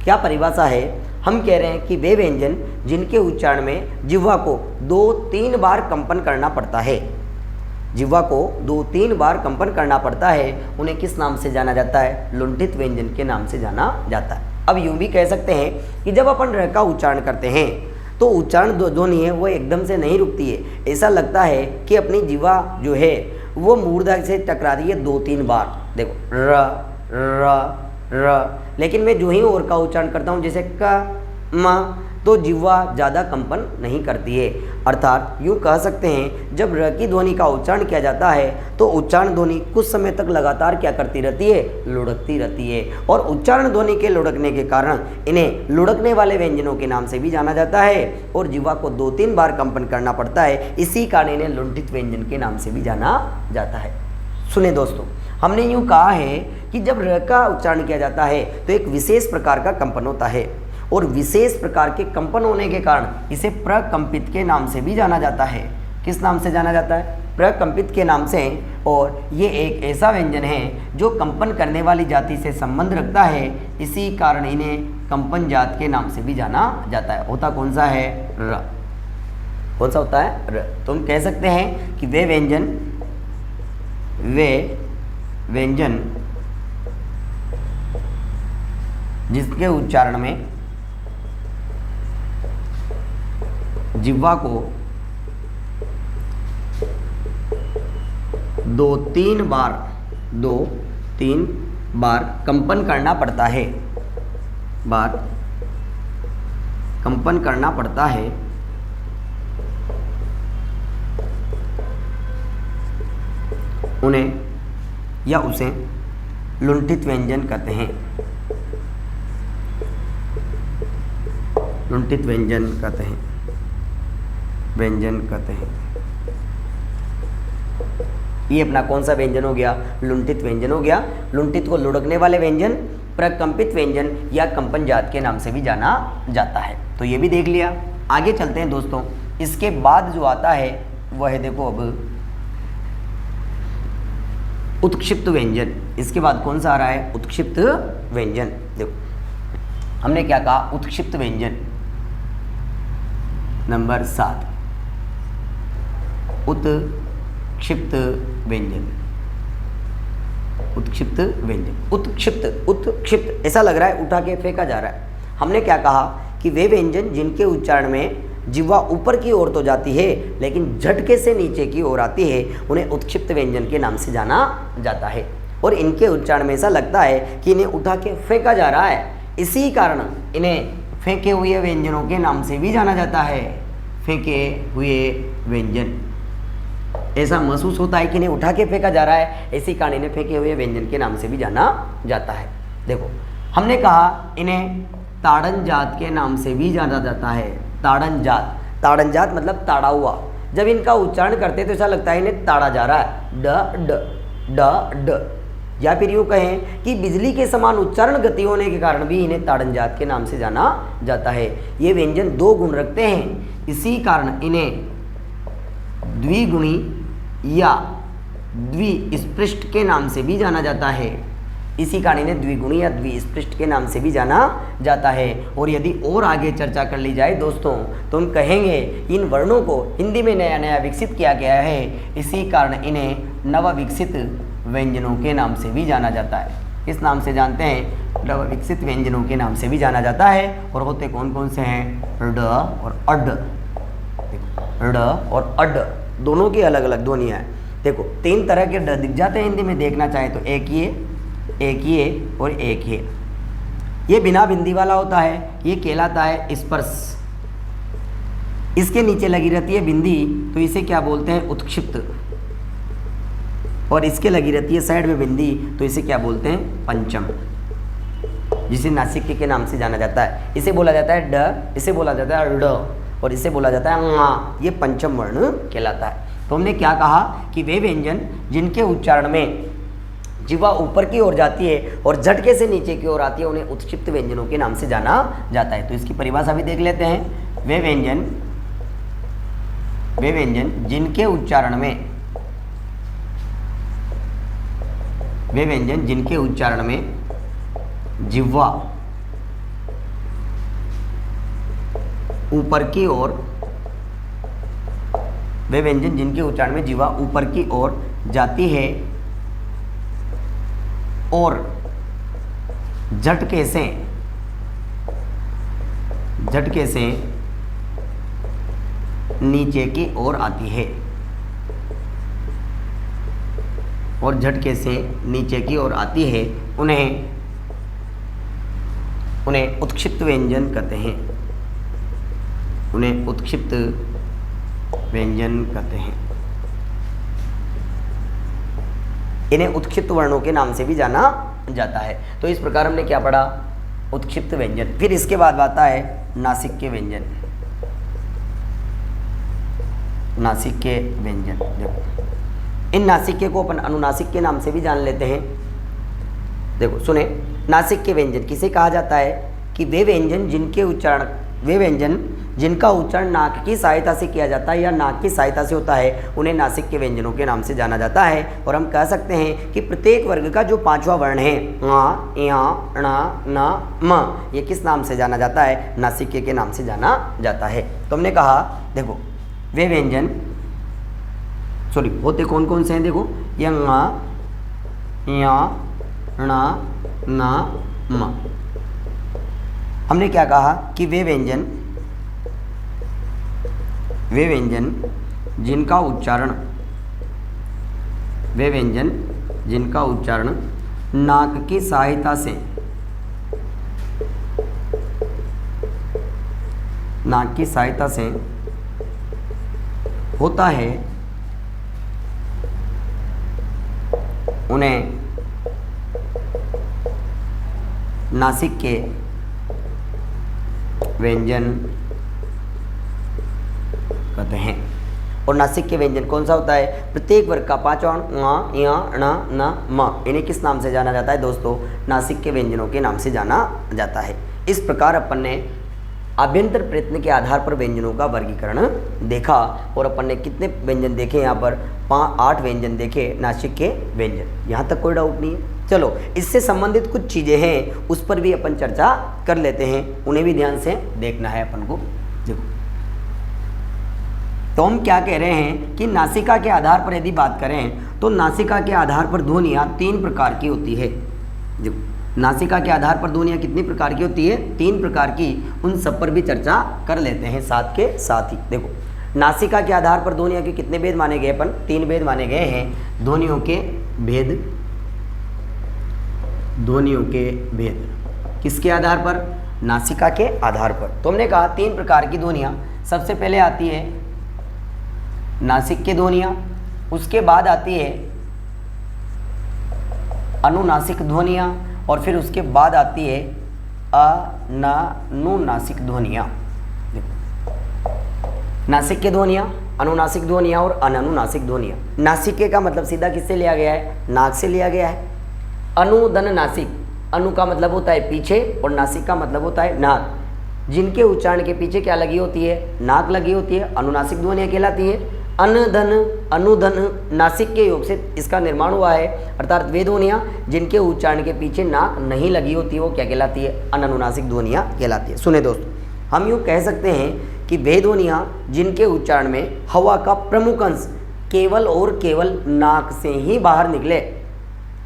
क्या परिभाषा है, हम कह रहे हैं कि वे व्यंजन जिनके उच्चारण में जिह्वा को 2-3 बार कंपन करना पड़ता है, जिह्वा को 2-3 बार कंपन करना पड़ता है, उन्हें किस नाम से जाना जाता है, लुंठित व्यंजन के नाम से जाना जाता है। अब यूँ भी कह सकते हैं कि जब अपन र का उच्चारण करते हैं तो उच्चारण ध्वनि है वो एकदम से नहीं रुकती है, ऐसा लगता है कि अपनी जिह्वा जो है वो मूर्धा से टकरा रही है 2-3 बार। देखो र र र, लेकिन मैं जो ही और का उच्चारण करता हूँ जैसे क म, तो जिह्वा ज़्यादा कंपन नहीं करती है। अर्थात यूँ कह सकते हैं जब र की ध्वनि का उच्चारण किया जाता है तो उच्चारण ध्वनि कुछ समय तक लगातार क्या करती रहती है, लुढ़कती रहती है। और उच्चारण ध्वनि के लुढ़कने के कारण इन्हें लुढ़कने वाले व्यंजनों के नाम से भी जाना जाता है। और जिह्वा को 2-3 बार कंपन करना पड़ता है, इसी कारण इन्हें लुंठित व्यंजन के नाम से भी जाना जाता है। सुने दोस्तों, हमने यूँ कहा है कि जब र का उच्चारण किया जाता है तो एक विशेष प्रकार का कंपन होता है, और विशेष प्रकार के कंपन होने के कारण इसे प्रकंपित के नाम से भी जाना जाता है। किस नाम से जाना जाता है, प्रकंपित के नाम से। और ये एक ऐसा व्यंजन है जो कंपन करने वाली जाति से संबंध रखता है, इसी कारण इन्हें कंपन जात के नाम से भी जाना जाता है। होता कौन सा है, र। कौन सा होता है, र। तो हम कह सकते हैं कि वे व्यंजन जिसके उच्चारण में जिह्वा को 2-3 बार कंपन करना पड़ता है, उन्हें या उसे लुंठित व्यंजन कहते हैं। लुंठित व्यंजन कहते हैं। ये अपना कौन सा व्यंजन हो गया, लुंठित व्यंजन हो गया। लुंठित को लुढ़कने वाले व्यंजन, प्रकंपित व्यंजन या कंपन जात के नाम से भी जाना जाता है। तो ये भी देख लिया। आगे चलते हैं दोस्तों। इसके बाद जो आता है वह है, देखो अब उत्क्षिप्त व्यंजन। इसके बाद कौन सा आ रहा है, उत्क्षिप्त व्यंजन। देखो हमने क्या कहा, उत्क्षिप्त व्यंजन नंबर 7, उत्क्षिप्त व्यंजन। उत्क्षिप्त व्यंजन, उत्क्षिप्त ऐसा लग रहा है उठा के फेंका जा रहा है। हमने क्या कहा कि वे व्यंजन जिनके उच्चारण में जिह्वा ऊपर की ओर तो जाती है लेकिन झटके से नीचे की ओर आती है, उन्हें उत्क्षिप्त व्यंजन के नाम से जाना जाता है। और इनके उच्चारण में ऐसा लगता है कि इन्हें उठा के फेंका जा रहा है, इसी कारण इन्हें फेंके हुए व्यंजनों के नाम से भी जाना जाता है। फेंके हुए व्यंजन, ऐसा महसूस होता है कि इन्हें उठा के फेंका जा रहा है, इसी कारण इन्हें फेंके हुए व्यंजन के नाम से भी जाना जाता है। देखो हमने कहा इन्हें ताड़न जात के नाम से भी जाना जाता है। ताड़न जात मतलब ताड़ा हुआ। जब इनका उच्चारण करते तो ऐसा लगता है इन्हें ताड़ा जा रहा है, ड ड ड ड, या फिर यूँ कहें कि बिजली के समान उच्चारण गति होने के कारण भी इन्हें ताड़न जात के नाम से जाना जाता है। ये व्यंजन 2 गुण रखते हैं, इसी कारण इन्हें द्विगुणी या द्विस्पृष्ट के नाम से भी जाना जाता है। इसी कारण इन्हें द्विगुणी या द्विस्पृष्ट के नाम से भी जाना जाता है। और यदि और आगे चर्चा कर ली जाए दोस्तों तो हम कहेंगे इन वर्णों को हिंदी में नया नया विकसित किया गया है, इसी कारण इन्हें नवविकसित व्यंजनों के नाम से भी जाना जाता है। किस नाम से जानते हैं? नवविकसित व्यंजनों के नाम से भी जाना जाता है। और होते कौन कौन से हैं? ड और अड। ड और अड दोनों की अलग अलग ध्वनियाँ हैं। देखो 3 तरह के ड दिख जाते हैं हिंदी में, देखना चाहे तो एक ये और एक ये बिना बिंदी वाला होता है, ये कहलाता है स्पर्श। इसके नीचे लगी रहती है बिंदी तो इसे क्या बोलते हैं? उत्क्षिप्त। और इसके लगी रहती है साइड में बिंदी तो इसे क्या बोलते हैं? पंचम, जिसे नासिक के नाम से जाना जाता है। इसे बोला जाता है ड, इसे बोला जाता है ड और इसे बोला जाता है ङ। ये पंचम वर्ण कहलाता है। तो हमने क्या कहा कि वे व्यंजन जिनके उच्चारण में जिह्वा ऊपर की ओर जाती है और झटके से नीचे की ओर आती है उन्हें उत्क्षिप्त व्यंजनों के नाम से जाना जाता है। तो इसकी परिभाषा भी देख लेते हैं। वे व्यंजन जिनके उच्चारण में जिह्वा ऊपर की ओर, वे व्यंजन जिनके उच्चारण में जिह्वा ऊपर की ओर जाती है और झटके से नीचे की ओर आती है और झटके से नीचे की ओर आती है उन्हें उत्क्षिप्त व्यंजन कहते हैं। उन्हें उत्क्षिप्त व्यंजन कहते हैं। इन्हें उत्क्षिप्त वर्णों के नाम से भी जाना जाता है। तो इस प्रकार हमने क्या पढ़ा? उत्क्षिप्त व्यंजन। फिर इसके बाद आता है नासिक के व्यंजन। नासिक के व्यंजन, देखो इन नासिक को अपन अनुनासिक के नाम से भी जान लेते हैं। देखो सुने, नासिक के व्यंजन किसे कहा जाता है? कि वे व्यंजन जिनका उच्चारण नाक की सहायता से किया जाता है या नाक की सहायता से होता है उन्हें नासिक के व्यंजनों के नाम से जाना जाता है। और हम कह सकते हैं कि प्रत्येक वर्ग का जो 5वां वर्ण है ङ, ञ, ण, न, म, ये किस नाम से जाना जाता है? नासिक के नाम से जाना जाता है। तो हमने कहा देखो वे व्यंजन होते कौन कौन से हैं? देखो य, ञ, ण, न, म। हमने क्या कहा कि वे व्यंजन जिनका उच्चारण नाक की सहायता से होता है उन्हें नासिक के व्यंजन कहते हैं। और नासिक के व्यंजन कौन सा होता है? प्रत्येक वर्ग का 5वां ङ, ञ, ण, न, म, इन्हें किस नाम से जाना जाता है दोस्तों? नासिक के व्यंजनों के नाम से जाना जाता है। इस प्रकार अपन ने आभ्यंतर प्रयत्न के आधार पर व्यंजनों का वर्गीकरण देखा। और अपन ने कितने व्यंजन देखे? यहाँ पर 8 व्यंजन देखे नासिक के व्यंजन। यहाँ तक कोई डाउट नहीं है? चलो इससे संबंधित कुछ चीज़ें हैं उस पर भी अपन चर्चा कर लेते हैं, उन्हें भी ध्यान से देखना है अपन को। देखो तो हम क्या कह रहे हैं कि नासिका के आधार पर यदि बात करें तो नासिका के आधार पर ध्वनियाँ 3 प्रकार की होती है। देखो नासिका के आधार पर ध्वनियाँ कितनी प्रकार की होती है? 3 प्रकार की। उन सब पर भी चर्चा कर लेते हैं साथ के साथ ही। देखो नासिका के आधार पर ध्वनियों के कितने भेद माने गए? अपन 3 भेद माने गए हैं। ध्वनियों के भेद किसके आधार पर? नासिका के आधार पर। तो हमने कहा 3 प्रकार की ध्वनियाँ। सबसे पहले आती है नासिक की ध्वनियाँ, उसके बाद आती है अनुनासिक ध्वनियाँ और फिर उसके बाद आती है अनुनासिक ध्वनियाँ। नासिक की ध्वनियाँ, अनुनासिक ध्वनियाँ और अननुनासिक ध्वनियाँ। नासिके का मतलब सीधा किससे लिया गया है? नाक से लिया गया है। अनुधन नासिक, अनु का मतलब होता है पीछे और नासिक का मतलब होता है नाक। जिनके उच्चारण के पीछे क्या लगी होती है, नाक लगी होती है, अनुनासिक ध्वनियाँ कहलाती है। अनधन अनुधन नासिक के योग से इसका निर्माण हुआ है, अर्थात वे ध्वनियाँ जिनके उच्चारण के पीछे नाक नहीं लगी होती है वो क्या कहलाती है, अननुनासिक ध्वनियाँ कहलाती है। सुने दोस्तों, हम यूँ कह सकते हैं कि वे ध्वनियाँ जिनके उच्चारण में हवा का प्रमुख अंश केवल और केवल नाक से ही बाहर निकले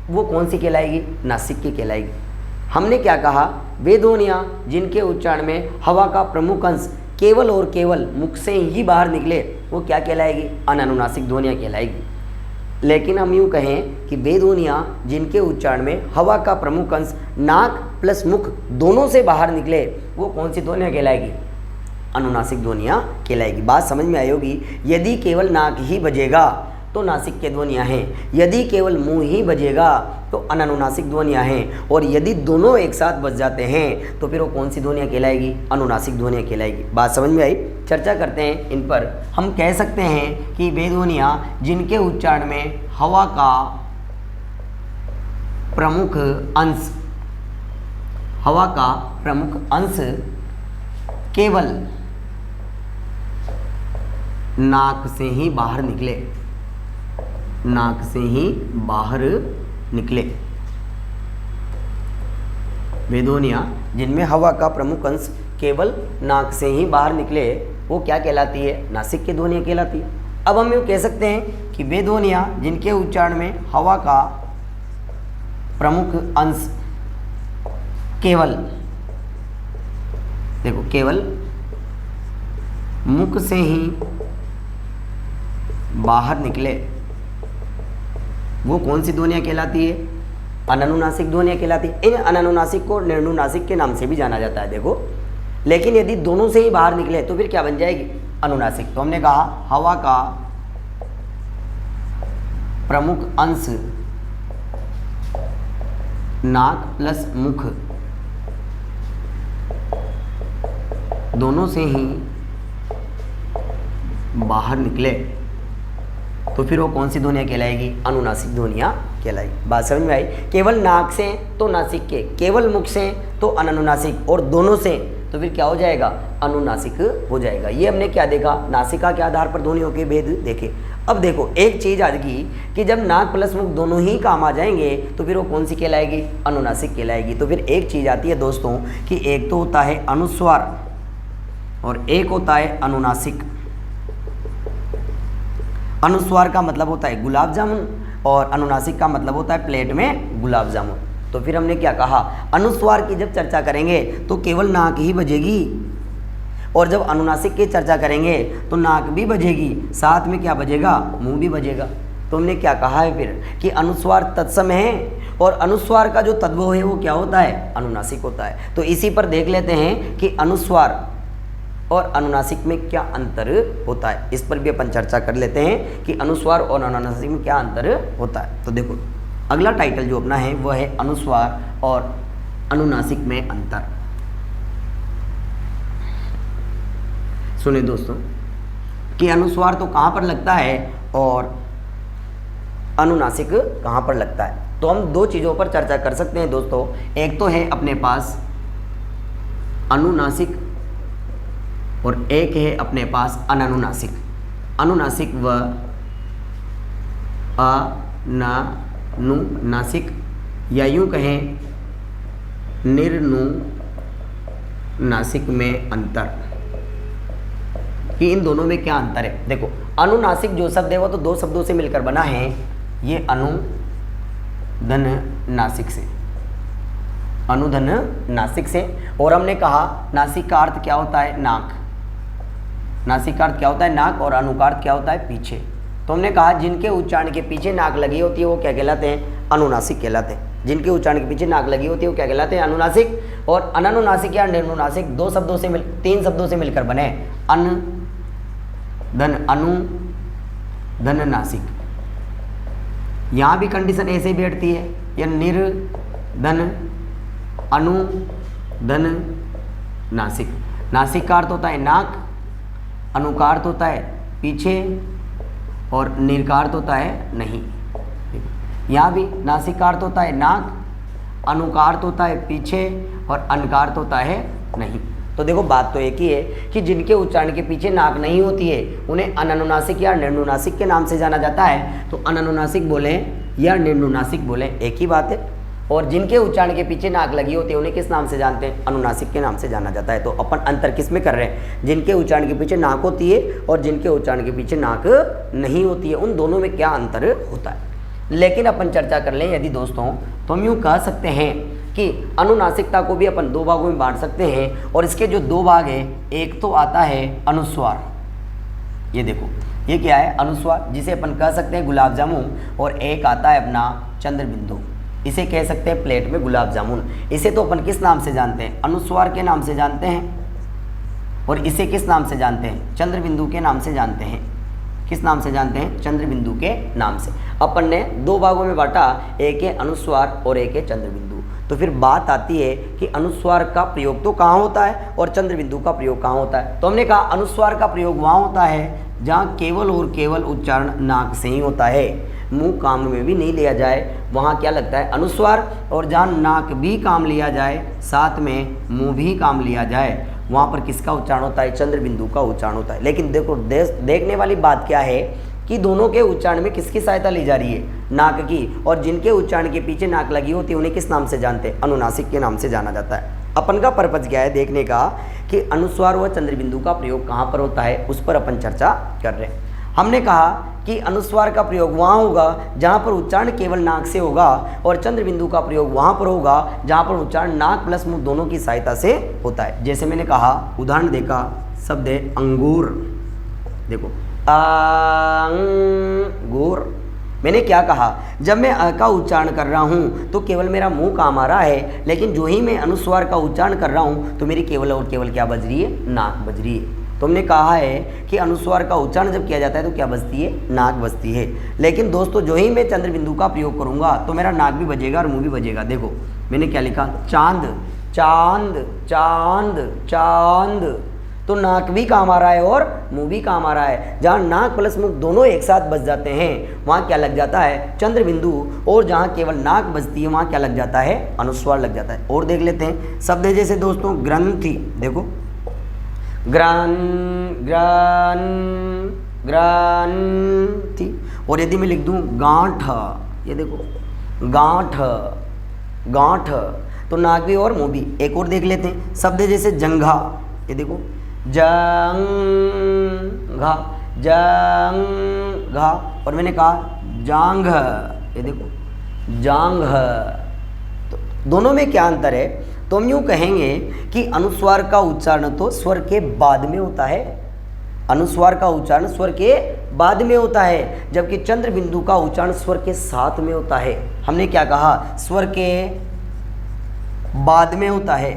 वो कौन सी कहलाएगी, नासिक की कहलाएगी। हमने क्या कहा, वे ध्वनियाँ जिनके उच्चारण में हवा का प्रमुख अंश केवल और केवल मुख से ही बाहर निकले वो क्या कहलाएगी, अननुनासिक ध्वनियाँ कहलाएगी। लेकिन हम यूँ कहें कि वे ध्वनियाँ जिनके उच्चारण में हवा का प्रमुख अंश नाक प्लस मुख दोनों से बाहर निकले वो कौन सी ध्वनियाँ कहलाएगी, अनुनासिक ध्वनियाँ कहलाएगी। बात समझ में आई होगी। यदि केवल नाक ही बजेगा तो नासिक के ध्वनियाँ हैं, यदि केवल मुंह ही बजेगा तो अननुनासिक ध्वनियाँ हैं, और यदि दोनों एक साथ बज जाते हैं तो फिर वो कौन सी ध्वनियाँ कहलाएगी, अनुनासिक ध्वनियाँ कहलाएगी। बात समझ में आई। चर्चा करते हैं इन पर। हम कह सकते हैं कि वे ध्वनियाँ जिनके उच्चारण में हवा का प्रमुख अंश, हवा का प्रमुख अंश केवल नाक से ही बाहर निकले, नाक से ही बाहर निकले। वे ध्वनियाँ जिनमें हवा का प्रमुख अंश केवल नाक से ही बाहर निकले वो क्या कहलाती है, नासिक की ध्वनियाँ कहलाती है। अब हम यूँ कह सकते हैं कि वे ध्वनियाँ जिनके उच्चारण में हवा का प्रमुख अंश केवल, देखो केवल मुख से ही बाहर निकले वो कौन सी ध्वनियाँ कहलाती है, अननुनासिक ध्वनियाँ कहलाती है। इन अननुनासिक को निर्नुनासिक के नाम से भी जाना जाता है। देखो, लेकिन यदि दोनों से ही बाहर निकले तो फिर क्या बन जाएगी, अनुनासिक। तो हमने कहा हवा का प्रमुख अंश नाक प्लस मुख दोनों से ही बाहर निकले तो फिर वो कौन सी ध्वनियाँ कहलाएगी, अनुनासिक ध्वनियाँ कहलाएगी। बात समझ में आई। केवल नाक से तो नासिक के, केवल मुख से तो अननुनासिक, और दोनों से तो फिर क्या हो जाएगा, अनुनासिक हो जाएगा। ये हमने क्या देखा, नासिका के आधार पर ध्वनियों के भेद देखे। अब देखो एक चीज़ आ गई कि जब नाक प्लस मुख दोनों ही काम आ जाएंगे तो फिर वो कौन सी कहलाएगी, अनुनासिक कहलाएगी। तो फिर एक चीज़ आती है दोस्तों कि एक तो होता है अनुस्वार और एक होता है अनुनासिक। अनुस्वार का मतलब होता है गुलाब जामुन और अनुनासिक का मतलब होता है प्लेट में गुलाब जामुन। तो फिर हमने क्या कहा, अनुस्वार की जब चर्चा करेंगे तो केवल नाक ही बजेगी, और जब अनुनासिक की चर्चा करेंगे तो नाक भी बजेगी, साथ में क्या बजेगा, मुंह भी बजेगा। तो हमने क्या कहा है फिर कि अनुस्वार तत्सम है और अनुस्वार का जो तद्भव है वो क्या होता है, अनुनासिक होता है। तो इसी पर देख लेते हैं कि अनुस्वार और अनुनासिक में क्या अंतर होता है। इस पर भी अपन चर्चा कर लेते हैं कि अनुस्वार और अनुनासिक में क्या अंतर होता है। तो देखो अगला टाइटल जो अपना है वो है अनुस्वार और अनुनासिक में अंतर। सुने दोस्तों कि अनुस्वार तो कहाँ पर लगता है और अनुनासिक कहाँ पर लगता है। तो हम दो चीज़ों पर चर्चा कर सकते हैं दोस्तों। एक तो है अपने पास अनुनासिक और एक है अपने पास अननुनासिक। अनुनासिक व अननुनासिक, या यूँ कहें निर्नुनासिक में अंतर, कि इन दोनों में क्या अंतर है। देखो अनुनासिक जो शब्द है वो तो दो शब्दों से मिलकर बना है, ये अनुधन नासिक से, अनुधन नासिक से। और हमने कहा नासिक का अर्थ क्या होता है, नाक। नासिक का अर्थ क्या होता है, नाक, और अनु का अर्थ क्या होता है, पीछे। तो हमने कहा जिनके उच्चारण के पीछे नाक लगी होती है वो क्या कहलाते हैं, अनुनासिक कहलाते हैं। जिनके उच्चारण के पीछे नाक लगी होती है वो क्या कहलाते हैं, अनुनासिक। और अननुनासिक या निर्नुनासिक दो शब्दों से तीन शब्दों से मिलकर बने, अन धन अनु धन नासिक। यहाँ भी कंडीशन ऐसे ही बैठती है, या निर धन अनु धन नासिक। नासिक का अर्थ होता है नाक, अनु का अर्थ होता है पीछे, और निर का अर्थ होता है नहीं। यहाँ भी नासिक का अर्थ होता है नाक, अनुकार्त होता है पीछे और अनकार्त होता है नहीं। तो देखो बात तो एक ही है कि जिनके उच्चारण के पीछे नाक नहीं होती है उन्हें अननुनासिक या निर्नुनासिक के नाम से जाना जाता है। तो अननुनासिक बोले या निर्नुनासिक बोले एक ही बात है। और जिनके उच्चारण के पीछे नाक लगी होती है उन्हें किस नाम से जानते हैं? अनुनासिक के नाम से जाना जाता है। तो अपन अंतर किस में कर रहे हैं? जिनके उच्चारण के पीछे नाक होती है और जिनके उच्चारण के पीछे नाक नहीं होती है, उन दोनों में क्या अंतर होता है। लेकिन अपन चर्चा कर लें यदि दोस्तों, तो हम यूँ कह सकते हैं कि अनुनासिकता को भी अपन दो भागों में बांट सकते हैं। और इसके जो दो भाग हैं, एक तो आता है अनुस्वार, ये देखो ये क्या है? अनुस्वार, जिसे अपन कह सकते हैं गुलाब जामुन। और एक आता है अपना चंद्र बिंदु, इसे कह सकते हैं प्लेट में गुलाब जामुन। इसे तो अपन किस नाम से जानते हैं? अनुस्वार के नाम से जानते हैं। और इसे किस नाम से जानते हैं? चंद्र बिंदु के नाम से जानते हैं। किस नाम से जानते हैं? चंद्र बिंदु के नाम से। अपन ने दो भागों में बांटा, एक है अनुस्वार और एक है चंद्र बिंदु। तो फिर बात आती है कि अनुस्वार का प्रयोग तो कहाँ होता है और चंद्र बिंदु का प्रयोग कहाँ होता है? तो हमने कहा अनुस्वार का प्रयोग वहाँ होता है जहाँ केवल और केवल उच्चारण नाक से ही होता है, मुंह काम में भी नहीं लिया जाए, वहाँ क्या लगता है? अनुस्वार। और जहाँ नाक भी काम लिया जाए, साथ में मुंह भी काम लिया जाए, वहाँ पर किसका उच्चारण होता है? चंद्र बिंदु का उच्चारण होता है। लेकिन देखो देखने वाली बात क्या है कि दोनों के उच्चारण में किसकी सहायता ली जा रही है? नाक की। और जिनके उच्चारण के पीछे नाक लगी होती है उन्हें किस नाम से जानते हैं? अनुनासिक के नाम से जाना जाता है। अपन का पर्पज क्या है देखने का कि अनुस्वार व चंद्र बिंदु का प्रयोग कहाँ पर होता है, उस पर अपन चर्चा कर रहे हैं। हमने कहा कि अनुस्वार का प्रयोग वहाँ होगा जहाँ पर उच्चारण केवल नाक से होगा और चंद्र बिंदु का प्रयोग वहाँ पर होगा जहाँ पर उच्चारण नाक प्लस मुंह दोनों की सहायता से होता है। जैसे मैंने कहा, उदाहरण देखा, शब्द है अंगूर। देखो अंगूर, मैंने क्या कहा? जब मैं अ का उच्चारण कर रहा हूँ तो केवल मेरा मुंह काम आ रहा है, लेकिन जो ही मैं अनुस्वार का उच्चारण कर रहा हूँ तो मेरी केवल और केवल क्या बज रही है? नाक बज रही है। तो हमने कहा है कि अनुस्वार का उच्चारण जब किया जाता है तो क्या बजती है? नाक बजती है। लेकिन दोस्तों जो ही मैं चंद्र बिंदु का प्रयोग करूँगा तो मेरा नाक भी बजेगा और मुंह भी बजेगा। देखो मैंने क्या लिखा? चांद, चांद, चांद, चांद। तो नाक भी काम आ रहा है और मुंह भी काम आ रहा है। जहाँ नाक प्लस मुंह दोनों एक साथ बज जाते हैं वहाँ क्या लग जाता है? चंद्र बिंदु। और जहाँ केवल नाक बजती है वहाँ क्या लग जाता है? अनुस्वार लग जाता है। और देख लेते हैं शब्द है जैसे दोस्तों ग्रंथि। देखो ग्रान, ग्रान, ग्रांथि। और यदि मैं लिख दूँ गांठ, ये देखो गांठ, गांठ, तो नाक भी और मुंह भी। एक और देख लेते हैं शब्द है जैसे जंघा। ये देखो जंघा, जंघा। और मैंने कहा जांघ, ये देखो जांघ। तो दोनों में क्या अंतर है? तो हम यूँ कहेंगे कि अनुस्वार का उच्चारण तो स्वर के बाद में होता है, अनुस्वार का उच्चारण स्वर के बाद में होता है, जबकि चंद्र बिंदु का उच्चारण स्वर के साथ में होता है। हमने क्या कहा? स्वर के बाद में होता है,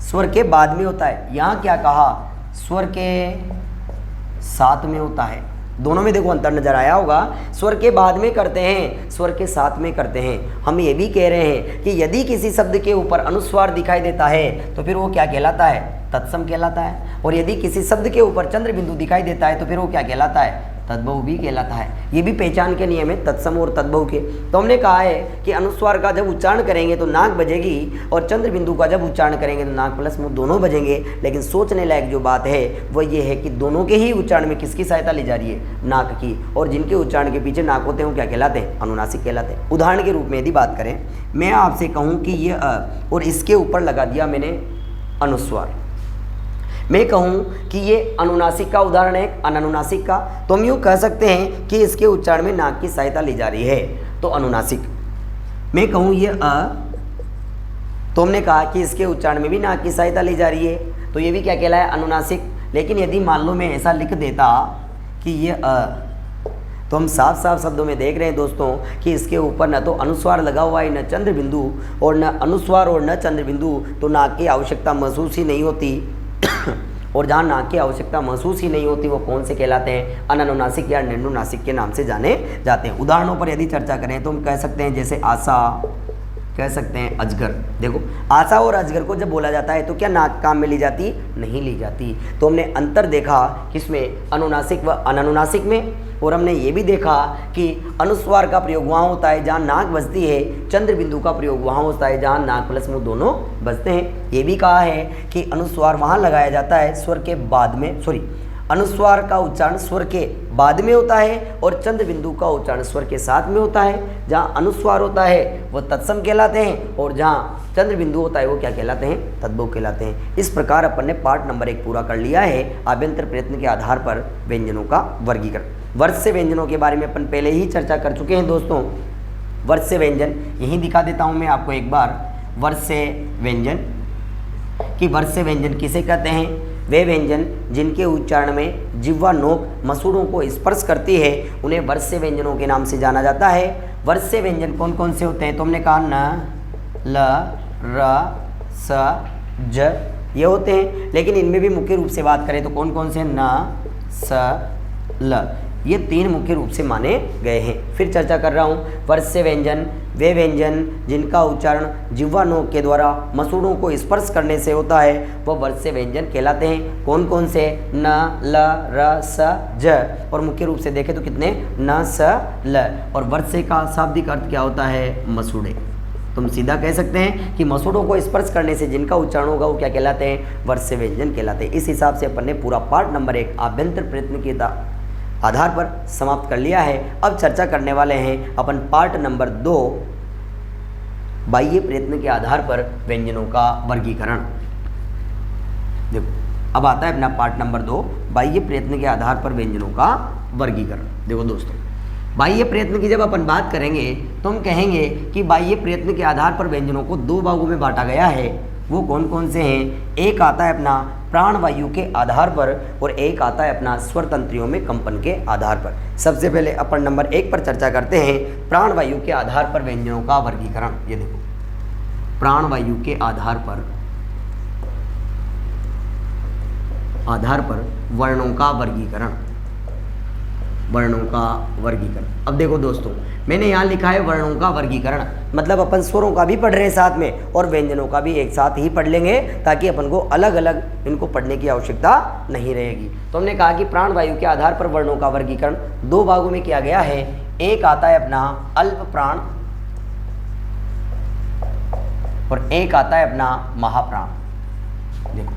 स्वर के बाद में होता है। यहाँ क्या कहा? स्वर के साथ में होता है। दोनों में देखो अंतर नजर आया होगा। स्वर के बाद में करते हैं, स्वर के साथ में करते हैं। हम ये भी कह रहे हैं कि यदि किसी शब्द के ऊपर अनुस्वार दिखाई देता है तो फिर वो क्या कहलाता है? तत्सम कहलाता है। और यदि किसी शब्द के ऊपर चंद्र बिंदु दिखाई देता है तो फिर वो क्या कहलाता है? तद्भव भी कहलाता है। ये भी पहचान के नियम है तत्सम और तद्भव के। तो हमने कहा है कि अनुस्वार का जब उच्चारण करेंगे तो नाक बजेगी और चंद्र बिंदु का जब उच्चारण करेंगे तो नाक प्लस मुंह दोनों बजेंगे। लेकिन सोचने लायक जो बात है वो ये है कि दोनों के ही उच्चारण में किसकी सहायता ली जा रही है? नाक की। और जिनके उच्चारण के पीछे नाक होते हैं वो क्या कहलाते हैं? अनुनासिक कहलाते हैं। उदाहरण के रूप में यदि बात करें, मैं आपसे कहूँ कि ये अ और इसके ऊपर लगा दिया मैंने अनुस्वार, मैं कहूँ कि ये अनुनासिक का उदाहरण है अननुनासिक का, तो हम यूँ कह सकते हैं कि इसके उच्चारण में नाक की सहायता ली जा रही है, तो अनुनासिक। मैं कहूँ ये अ, तो हमने कहा कि इसके उच्चारण में भी नाक की सहायता ली जा रही है, तो ये भी क्या कहलाया? अनुनासिक। लेकिन यदि मान लो मैं ऐसा लिख देता कि ये अ, तो हम साफ साफ शब्दों में देख रहे हैं दोस्तों कि इसके ऊपर न तो अनुस्वार लगा हुआ है, न चंद्र बिंदु, और न अनुस्वार और न चंद्र बिंदु, तो नाक की आवश्यकता महसूस ही नहीं होती। और जहाँ नाक की आवश्यकता महसूस ही नहीं होती वो कौन से कहलाते हैं? अननुनासिक या निर्नुनासिक के नाम से जाने जाते हैं। उदाहरणों पर यदि चर्चा करें तो हम कह सकते हैं जैसे आशा, कह सकते हैं अजगर। देखो आशा और अजगर को जब बोला जाता है तो क्या नाक काम में ली जाती? नहीं ली जाती। तो हमने अंतर देखा किसमें? अनुनासिक व अननुनासिक में। और हमने ये भी देखा कि अनुस्वार का प्रयोग वहाँ होता है जहाँ नाक बजती है, चंद्र बिंदु का प्रयोग वहाँ होता है जहाँ नाक प्लस मुंह दोनों बजते हैं। ये भी कहा है कि अनुस्वार वहाँ लगाया जाता है स्वर के बाद में, अनुस्वार का उच्चारण स्वर के बाद में होता है और चंद्र बिंदु का उच्चारण स्वर के साथ में होता है। जहाँ अनुस्वार होता है वो तत्सम कहलाते हैं और जहाँ चंद्र बिंदु होता है वो क्या कहलाते हैं? तद्भव कहलाते हैं। इस प्रकार अपन ने पार्ट नंबर 1 पूरा कर लिया है, आभ्यंतर प्रयत्न के आधार पर व्यंजनों का वर्गीकरण। वर्ष से व्यंजनों के बारे में अपन पहले ही चर्चा कर चुके हैं दोस्तों। वर्ष से व्यंजन यहीं दिखा देता हूँ मैं आपको एक बार। वर्ष से व्यंजन कि वर्ष से व्यंजन किसे कहते हैं? वे व्यंजन जिनके उच्चारण में जिह्वा नोक मसूड़ों को स्पर्श करती है उन्हें वर्ष से व्यंजनों के नाम से जाना जाता है। वर्ष से व्यंजन कौन कौन से होते हैं? तो हमने कहा न, ल, र, स, ज ये होते हैं, लेकिन इनमें भी मुख्य रूप से बात करें तो कौन कौन से? न, स, ल ये 3 मुख्य रूप से माने गए हैं। फिर चर्चा कर रहा हूँ। वर्ष से व्यंजन वे व्यंजन जिनका उच्चारण जिह्वा नोक के द्वारा मसूड़ों को स्पर्श करने से होता है वह वर्ष से व्यंजन कहलाते हैं। कौन कौन से? न, ल, र, स, ज। और मुख्य रूप से देखें तो कितने? न, स, ल। और वर्ष से का शाब्दिक अर्थ क्या होता है? मसूड़े। तुम सीधा कह सकते हैं कि मसूड़ों को स्पर्श करने से जिनका उच्चारण होगा वो क्या कहलाते हैं? वर्ष से व्यंजन कहलाते हैं। इस हिसाब से अपन ने पूरा पार्ट नंबर 1 आभ्यंतर प्रयत्न के आधार पर समाप्त कर लिया है। अब चर्चा करने वाले हैं अपन पार्ट नंबर 2 बाह्य प्रयत्न के आधार पर व्यंजनों का वर्गीकरण। देखो अब आता है अपना पार्ट नंबर 2 बाह्य प्रयत्न के आधार पर व्यंजनों का वर्गीकरण। देखो दोस्तों बाह्य प्रयत्न की जब अपन बात करेंगे तो हम कहेंगे कि बाह्य प्रयत्न के आधार पर व्यंजनों को 2 भागों में बांटा गया है। वो कौन कौन से हैं? एक आता है अपना प्राणवायु के आधार पर और एक आता है अपना स्वर तंत्रियों में कंपन के आधार पर। सबसे पहले अपन नंबर 1 पर चर्चा करते हैं प्राणवायु के आधार पर व्यंजनों का वर्गीकरण। ये देखो प्राणवायु के आधार पर वर्णों का वर्गीकरण। अब देखो दोस्तों मैंने यहाँ लिखा है वर्णों का वर्गीकरण, मतलब अपन स्वरों का भी पढ़ रहे हैं साथ में और व्यंजनों का भी एक साथ ही पढ़ लेंगे ताकि अपन को अलग अलग इनको पढ़ने की आवश्यकता नहीं रहेगी। तो हमने कहा कि प्राणवायु के आधार पर वर्णों का वर्गीकरण 2 भागों में किया गया है। एक आता है अपना अल्प प्राण और एक आता है अपना महाप्राण। देखो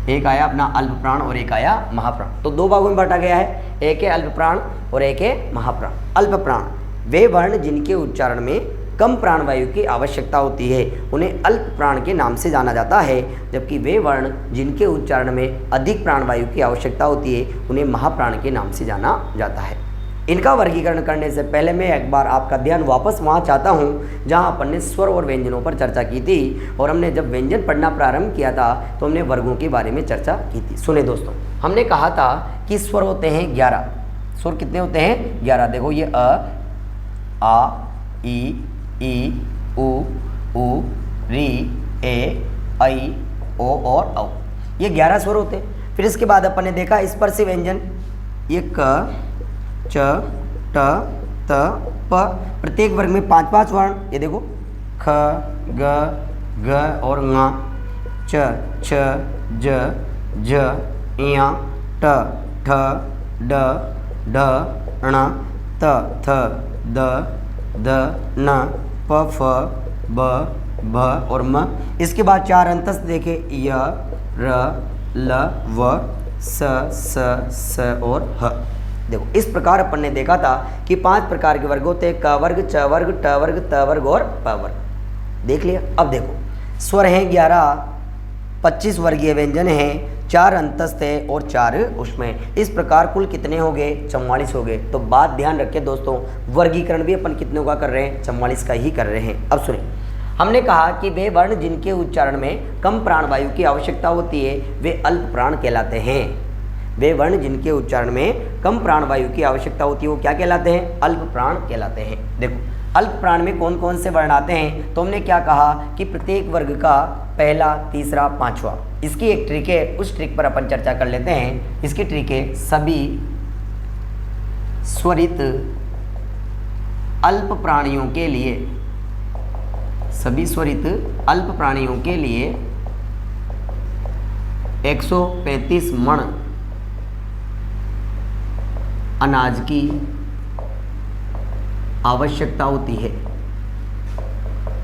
एक आया अपना अल्प प्राण और एक आया महाप्राण। तो 2 भागों में बांटा गया है, एक है अल्प प्राण और एक है महाप्राण। अल्प प्राण वे वर्ण जिनके उच्चारण में कम प्राणवायु की आवश्यकता होती है उन्हें अल्प प्राण के नाम से जाना जाता है, जबकि वे वर्ण जिनके उच्चारण में अधिक प्राणवायु की आवश्यकता होती है उन्हें महाप्राण के नाम से जाना जाता है। इनका वर्गीकरण करने से पहले मैं एक बार आपका ध्यान वापस वहाँ चाहता हूँ जहाँ अपन ने स्वर और व्यंजनों पर चर्चा की थी और हमने जब व्यंजन पढ़ना प्रारंभ किया था तो हमने वर्गों के बारे में चर्चा की थी। सुने दोस्तों हमने कहा था कि स्वर होते हैं 11। स्वर कितने होते हैं? 11। देखो ये अ, आ, ई, उ, री, ए, ऐ, ओ और औ, ये 11 स्वर होते हैं। फिर इसके बाद अपन ने देखा स्पर्शी व्यंजन, ये क, च, ट, त, प, प्रत्येक वर्ग में 5-5 वर्ण। ये देखो ख, ग, घ और ङ, च, छ, ज, झ, ञ, ट, ठ, ड, ढ, ण, त, थ, द, ध, न, प, फ, ब, भ और म। इसके बाद 4 अंतस्थ देखे य, र, ल, व, स और ह। देखो इस प्रकार अपन ने देखा था कि 5 प्रकार के वर्ग होते हैं, क वर्ग, च वर्ग, ट वर्ग, त वर्ग और प वर्ग। देख लिया। अब देखो स्वर हैं 11, 25 वर्गीय व्यंजन हैं, 4 अंतस्थ है और 4 उसमें। इस प्रकार कुल कितने हो गए? 44 हो गए। तो बात ध्यान रखें दोस्तों, वर्गीकरण भी अपन कितनों का कर रहे हैं? 44 का ही कर रहे हैं। अब सुनिए, हमने कहा कि वे वर्ण जिनके उच्चारण में कम प्राणवायु की आवश्यकता होती है वे अल्प प्राण कहलाते हैं। वे वर्ण जिनके उच्चारण में कम प्राणवायु की आवश्यकता होती है वो क्या कहलाते हैं? अल्प प्राण कहलाते हैं। देखो अल्प प्राण में कौन कौन से वर्ण आते हैं? तो हमने क्या कहा कि प्रत्येक वर्ग का पहला, तीसरा, 5वां। इसकी एक ट्रिक है, उस ट्रिक पर अपन चर्चा कर लेते हैं। इसकी ट्रिक है सभी स्वरित अल्प प्राणियों के लिए सभी स्वरित अल्प प्राणियों के लिए 135 मण अनाज की आवश्यकता होती है।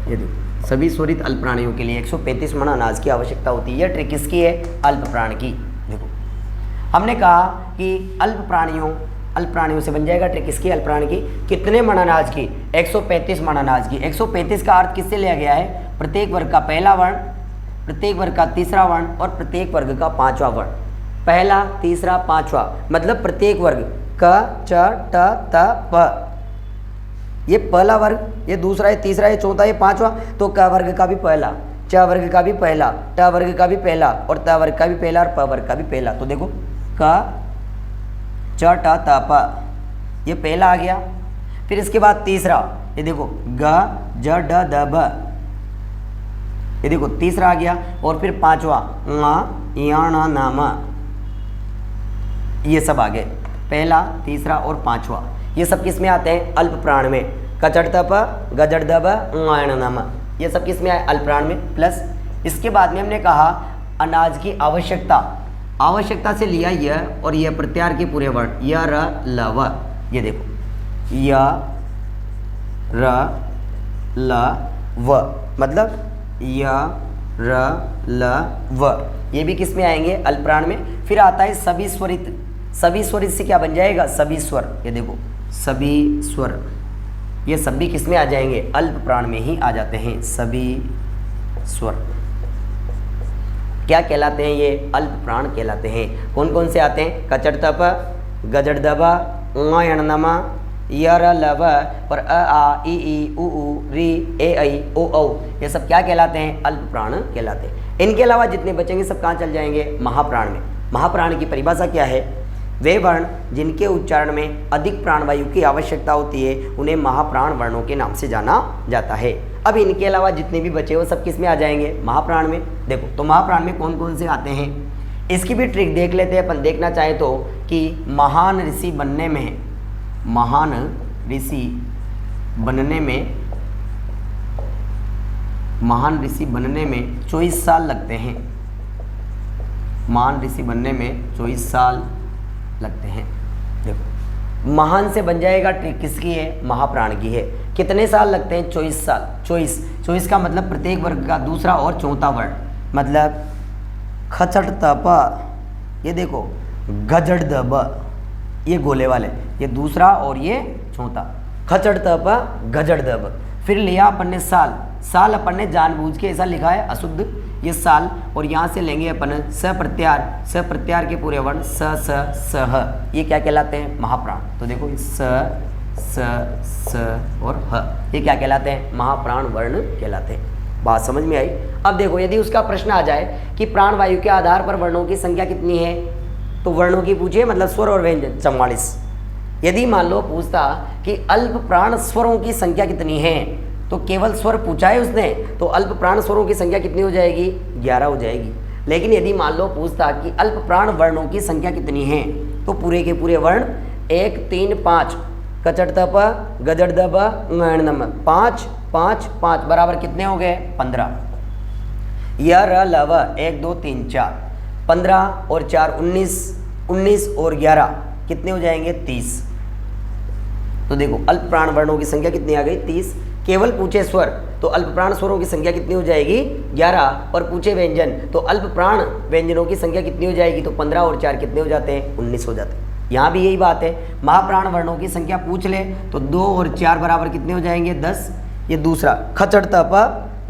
ये देखो, सभी स्वरित अल्प प्राणियों के लिए 135 मण अनाज की आवश्यकता होती है। यह ट्रिक किसकी है? अल्प प्राण की। देखो हमने कहा कि अल्प प्राणियों से बन जाएगा ट्रिक किसकी? अल्प प्राण की। कितने मण अनाज की? 135 मण अनाज की। 135 का अर्थ किससे लिया गया है? प्रत्येक वर्ग का पहला वर्ण, प्रत्येक वर्ग का तीसरा वर्ण और प्रत्येक वर्ग का पांचवा वर्ण। पहला, तीसरा, पांचवा, मतलब प्रत्येक वर्ग क, च, ट, त, प। ये पहला वर्ग, ये दूसरा, ये तीसरा, ये चौथा, ये पांचवा। तो क वर्ग का भी पहला, च वर्ग का भी पहला, ट वर्ग का भी पहला और त वर्ग का भी पहला और प वर्ग का भी पहला। तो देखो क, च, ट, त, प, ये पहला आ गया। फिर इसके बाद तीसरा, ये देखो ग, ज, ड, द, ब, ये देखो तीसरा आ गया। और फिर पांचवा ङ, य, ण, न, म, ये सब आ गए। पहला, तीसरा और पांचवा, ये सब किस में आते हैं? अल्प प्राण में। कचड़ तप, गजड़ दब, नम, ये सब किस में आए? अल्प प्राण में। प्लस इसके बाद में हमने कहा अनाज की आवश्यकता, आवश्यकता से लिया यह और यह प्रत्यार के पूरे वर्ण य, र, ल, व। ये देखो य, र, ल, व, मतलब य, र, ल, व, ये भी किस में आएंगे? अल्प प्राण में। फिर आता है सभी स्वरित। सभी स्वरित से क्या बन जाएगा? सभी स्वर। ये देखो सभी स्वर, ये सब भी किस में आ जाएंगे? अल्प प्राण में ही आ जाते हैं। सभी स्वर क्या कहलाते हैं? ये अल्प प्राण कहलाते हैं। कौन कौन से आते हैं? कचड़ तप, गजड़ दबा, नमा, य, र, ल, व और अ, आ, इ, उ, री, ए, ऐ, ओ, औ, ये सब क्या कहलाते हैं? अल्प प्राण कहलाते हैं। इनके अलावा जितने बचेंगे सब कहाँ चल जाएंगे? महाप्राण में। महाप्राण की परिभाषा क्या है? वे वर्ण जिनके उच्चारण में अधिक प्राणवायु की आवश्यकता होती है उन्हें महाप्राण वर्णों के नाम से जाना जाता है। अब इनके अलावा जितने भी बचे वो सब किस में आ जाएंगे? महाप्राण में। देखो तो महाप्राण में कौन कौन से आते हैं इसकी भी ट्रिक देख लेते हैं अपन। देखना चाहे तो कि महान ऋषि बनने में, महान ऋषि बनने में, महान ऋषि बनने में 24 साल लगते हैं। महान ऋषि बनने में 24 साल लगते हैं। देखो महान से बन जाएगा ट्रिक किसकी है? महाप्राण की है। कितने साल लगते हैं? 24 साल। 24 का मतलब प्रत्येक वर्ग का दूसरा और चौथा वर्ण, मतलब खचड़ तप, ये देखो गजड़ दब, ये गोले वाले, ये दूसरा और ये चौथा, खचड़ तप, गजड़ दब। फिर लिया अपन ने साल। साल अपन ने जानबूझ के ऐसा लिखा है अशुद्ध, ये साल, और यहाँ से लेंगे अपन सप्रत्यार। सप्रत्यार के पूरे वर्ण स, स, सह, ये क्या कहलाते हैं? महाप्राण। तो देखो स, स और ह, ये क्या कहलाते हैं? महाप्राण वर्ण कहलाते हैं। बात समझ में आई? अब देखो यदि उसका प्रश्न आ जाए कि प्राणवायु के आधार पर वर्णों की संख्या कितनी है, तो वर्णों की पूछिए, मतलब स्वर और व्यंजन 44। यदि मान लो पूछता कि अल्प प्राण स्वरों की संख्या कितनी है, तो केवल स्वर पूछा है उसने, तो अल्प प्राण स्वरों की संख्या कितनी हो जाएगी? 11 हो जाएगी। लेकिन यदि मान लो पूछता कि अल्प प्राण वर्णों की संख्या कितनी है, तो पूरे के पूरे वर्ण 1, 3, 5, कचड़ तप, गजड़ दब, नम, 5, 5, 5 बराबर कितने हो गए? 15। य, र, ल, व 1, 2, 3, 4, 15 और 4 19, 19 और 11 कितने हो जाएंगे? 30। तो देखो अल्प प्राण वर्णों की संख्या कितनी आ गई? 30। केवल पूछे स्वर तो अल्प प्राण स्वरों की संख्या कितनी हो जाएगी? 11। और पूछे व्यंजन तो अल्प प्राण व्यंजनों की संख्या कितनी हो जाएगी? तो 15 और 4 कितने हो जाते हैं? 19 हो जाते हैं। यहाँ भी यही बात है, महाप्राण वर्णों की संख्या पूछ ले तो 2 और 4 बराबर कितने हो जाएंगे? 10। ये दूसरा खचड़ तप,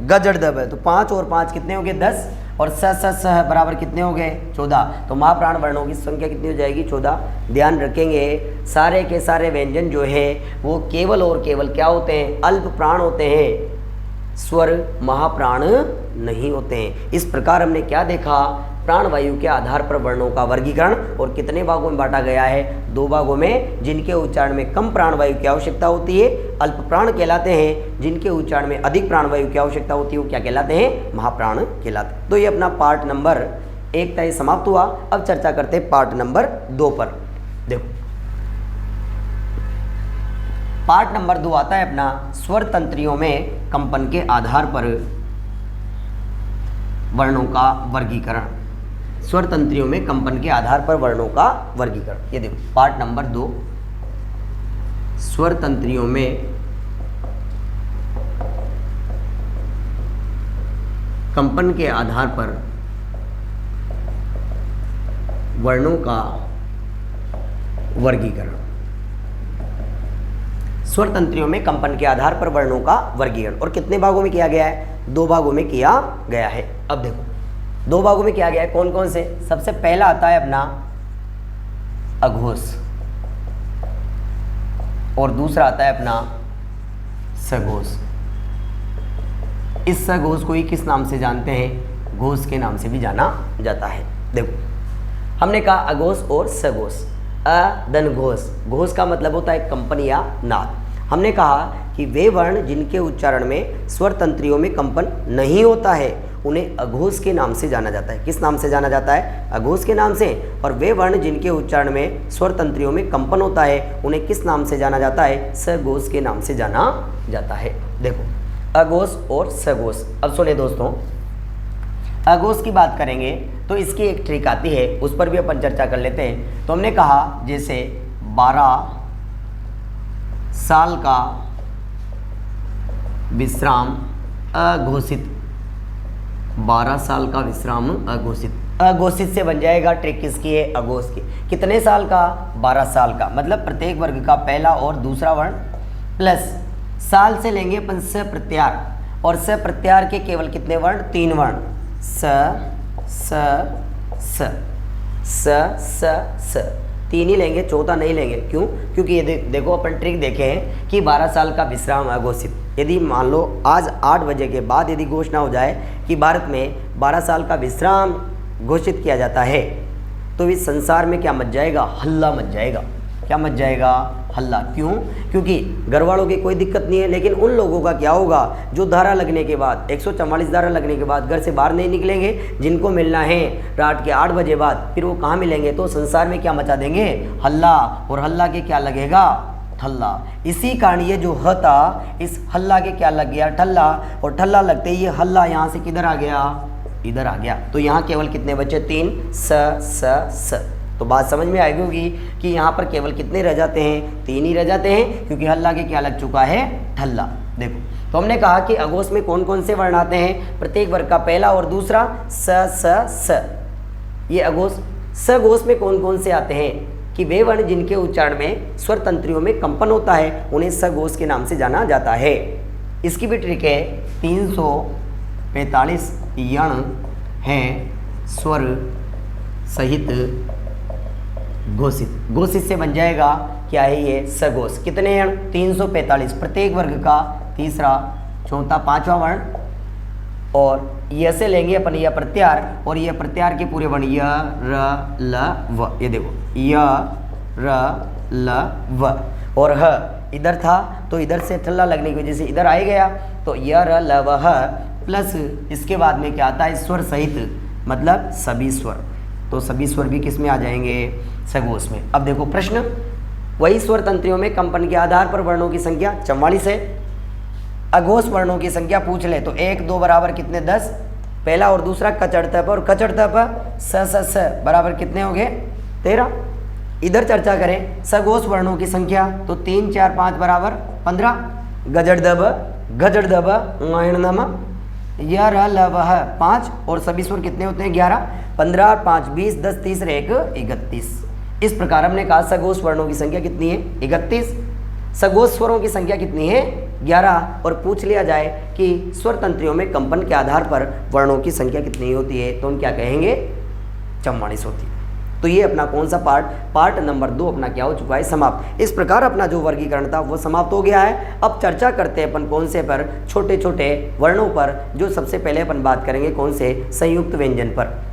गजड़ दब है, तो 5 और 5 कितने हो गए? 10। और स, सह बराबर कितने हो गए? 14। तो महाप्राण वर्णों की संख्या कितनी हो जाएगी? 14। ध्यान रखेंगे सारे के सारे व्यंजन जो है वो केवल और केवल क्या होते हैं? अल्प प्राण होते हैं, स्वर महाप्राण नहीं होते हैं। इस प्रकार हमने क्या देखा? प्राणवायु के आधार पर वर्णों का वर्गीकरण और कितने भागों में बांटा गया है? 2 भागों में। जिनके उच्चारण में कम प्राणवायु की आवश्यकता होती है अल्प प्राण कहलाते हैं, जिनके उच्चारण में अधिक प्राणवायु की आवश्यकता होती है वो क्या कहलाते हैं? महाप्राण कहलाते हैं। तो ये अपना पार्ट नंबर 1 का समाप्त हुआ। अब चर्चा करते हैं पार्ट नंबर 2 पर। देखो पार्ट नंबर 2 आता है अपना स्वर तंत्रियों में कंपन के आधार पर वर्णों का वर्गीकरण। स्वर तंत्रियों में कंपन के आधार पर वर्णों का वर्गीकरण। ये देखो पार्ट नंबर 2, स्वर तंत्रियों में कंपन के आधार पर वर्णों का वर्गीकरण। स्वर तंत्रियों में कंपन के आधार पर वर्णों का वर्गीकरण और कितने भागों में किया गया है? 2 भागों में किया गया है। अब देखो 2 भागों में किया गया है, कौन कौन से? सबसे पहला आता है अपना अघोष और दूसरा आता है अपना सघोष। इस सघोष को ही किस नाम से जानते हैं? घोष के नाम से भी जाना जाता है। देखो हमने कहा अघोष और सघोष। अदन घोष, घोष का मतलब होता है कंपन या नाद। हमने कहा कि वे वर्ण जिनके उच्चारण में स्वर तंत्रियों में कंपन नहीं होता है उन्हें अघोष के नाम से जाना जाता है। किस नाम से जाना जाता है? अघोष के नाम से। और वे वर्ण जिनके उच्चारण में स्वर तंत्रियों में कंपन होता है उन्हें किस नाम से जाना जाता है? सघोष के नाम से जाना जाता है। देखो अघोष और सघोष। अब सुने दोस्तों, अघोष की बात करेंगे तो इसकी एक ट्रिक आती है, उस पर भी अपन चर्चा कर लेते हैं। तो हमने कहा जैसे 12 साल का विश्राम अघोषित, 12 साल का विश्राम अघोषित। अघोषित से बन जाएगा, ट्रिक किसकी है? अघोष की। कितने साल का? 12 साल का, मतलब प्रत्येक वर्ग का पहला और दूसरा वर्ण प्लस साल से लेंगे अपन स प्रत्यार, और स प्रत्यार के केवल कितने वर्ण? 3 वर्ण, स स स स स स, 3 ही लेंगे, चौथा नहीं लेंगे। क्यों? क्योंकि ये देखो अपन ट्रिक देखे हैं कि 12 साल का विश्राम अघोषित। यदि मान लो आज 8 बजे के बाद यदि घोषणा हो जाए कि भारत में 12 साल का विश्राम घोषित किया जाता है तो इस संसार में क्या मच जाएगा? हल्ला मच जाएगा। क्या मच जाएगा? हल्ला। क्यों? क्योंकि घर वालों की कोई दिक्कत नहीं है, लेकिन उन लोगों का क्या होगा जो धारा लगने के बाद 144 धारा लगने के बाद घर से बाहर नहीं निकलेंगे, जिनको मिलना है रात के 8 बजे बाद, फिर वो कहाँ मिलेंगे? तो संसार में क्या मचा देंगे? हल्ला। और हल्ला के क्या लगेगा? ठल्ला। इसी कारण ये जो ह था इस हल्ला के क्या लग गया? ठल्ला। और ठल्ला लगते ही ये हल्ला यहाँ से किधर आ गया? इधर आ गया। तो यहाँ केवल कितने बचे? 3 स स स। तो बात समझ में आएगी होगी कि यहाँ पर केवल कितने रह जाते हैं? 3 ही रह जाते हैं, क्योंकि हल्ला के क्या लग चुका है? ठल्ला। देखो तो हमने कहा कि अघोष में कौन कौन से वर्ण आते हैं? प्रत्येक वर्ग का पहला और दूसरा स स स। ये अघोष। सघोष में कौन कौन से आते हैं? कि वे वर्ण जिनके उच्चारण में स्वर तंत्रियों में कंपन होता है उन्हें सघोष के नाम से जाना जाता है। इसकी भी ट्रिक है, 345 यण हैं स्वर सहित घोषित। घोषित से बन जाएगा क्या है? ये सघोष। कितने यण? 345, प्रत्येक वर्ग का तीसरा, चौथा, पांचवा वर्ण। और य से लेंगे अपन यह प्रत्यार, और यह प्रत्यार के पूरे वर्ण य र ल व। ये देखो य र ल व। और ह इधर था तो इधर से ठल्ला लगने की वजह से इधर आ गया, तो य र ल व ह प्लस इसके बाद में क्या आता है? स्वर सहित, मतलब सभी स्वर। तो सभी स्वर भी किस में आ जाएंगे? सघोष में। अब देखो प्रश्न, वही स्वर तंत्रियों में कंपन के आधार पर वर्णों की संख्या 44 है। अघोष वर्णों की संख्या पूछ ले तो 1 2 बराबर कितने? 10। पहला और दूसरा कचड़ तप और कचड़ तप स स स बराबर कितने हो गए? 13। इधर चर्चा करें सघोष वर्णों की संख्या तो 3 4 5 बराबर 15। गजड़ दब ङ नम य र ल व 5, और सभी स्वर कितने होते हैं? 11। 15 और 5 20, 10 30 1 31। इस प्रकार हमने कहा सघोष वर्णों की संख्या कितनी है? 31। सघोष स्वरों की संख्या कितनी है? 11। और पूछ लिया जाए कि स्वर तंत्रियों में कंपन के आधार पर वर्णों की संख्या कितनी होती है तो हम क्या कहेंगे? 44 होती है। तो ये अपना कौन सा पार्ट नंबर 2 अपना क्या हो चुका है? समाप्त। इस प्रकार अपना जो वर्गीकरण था वो समाप्त हो गया है। अब चर्चा करते हैं अपन कौन से पर? छोटे छोटे वर्णों पर। जो सबसे पहले अपन बात करेंगे कौन से? संयुक्त व्यंजन पर।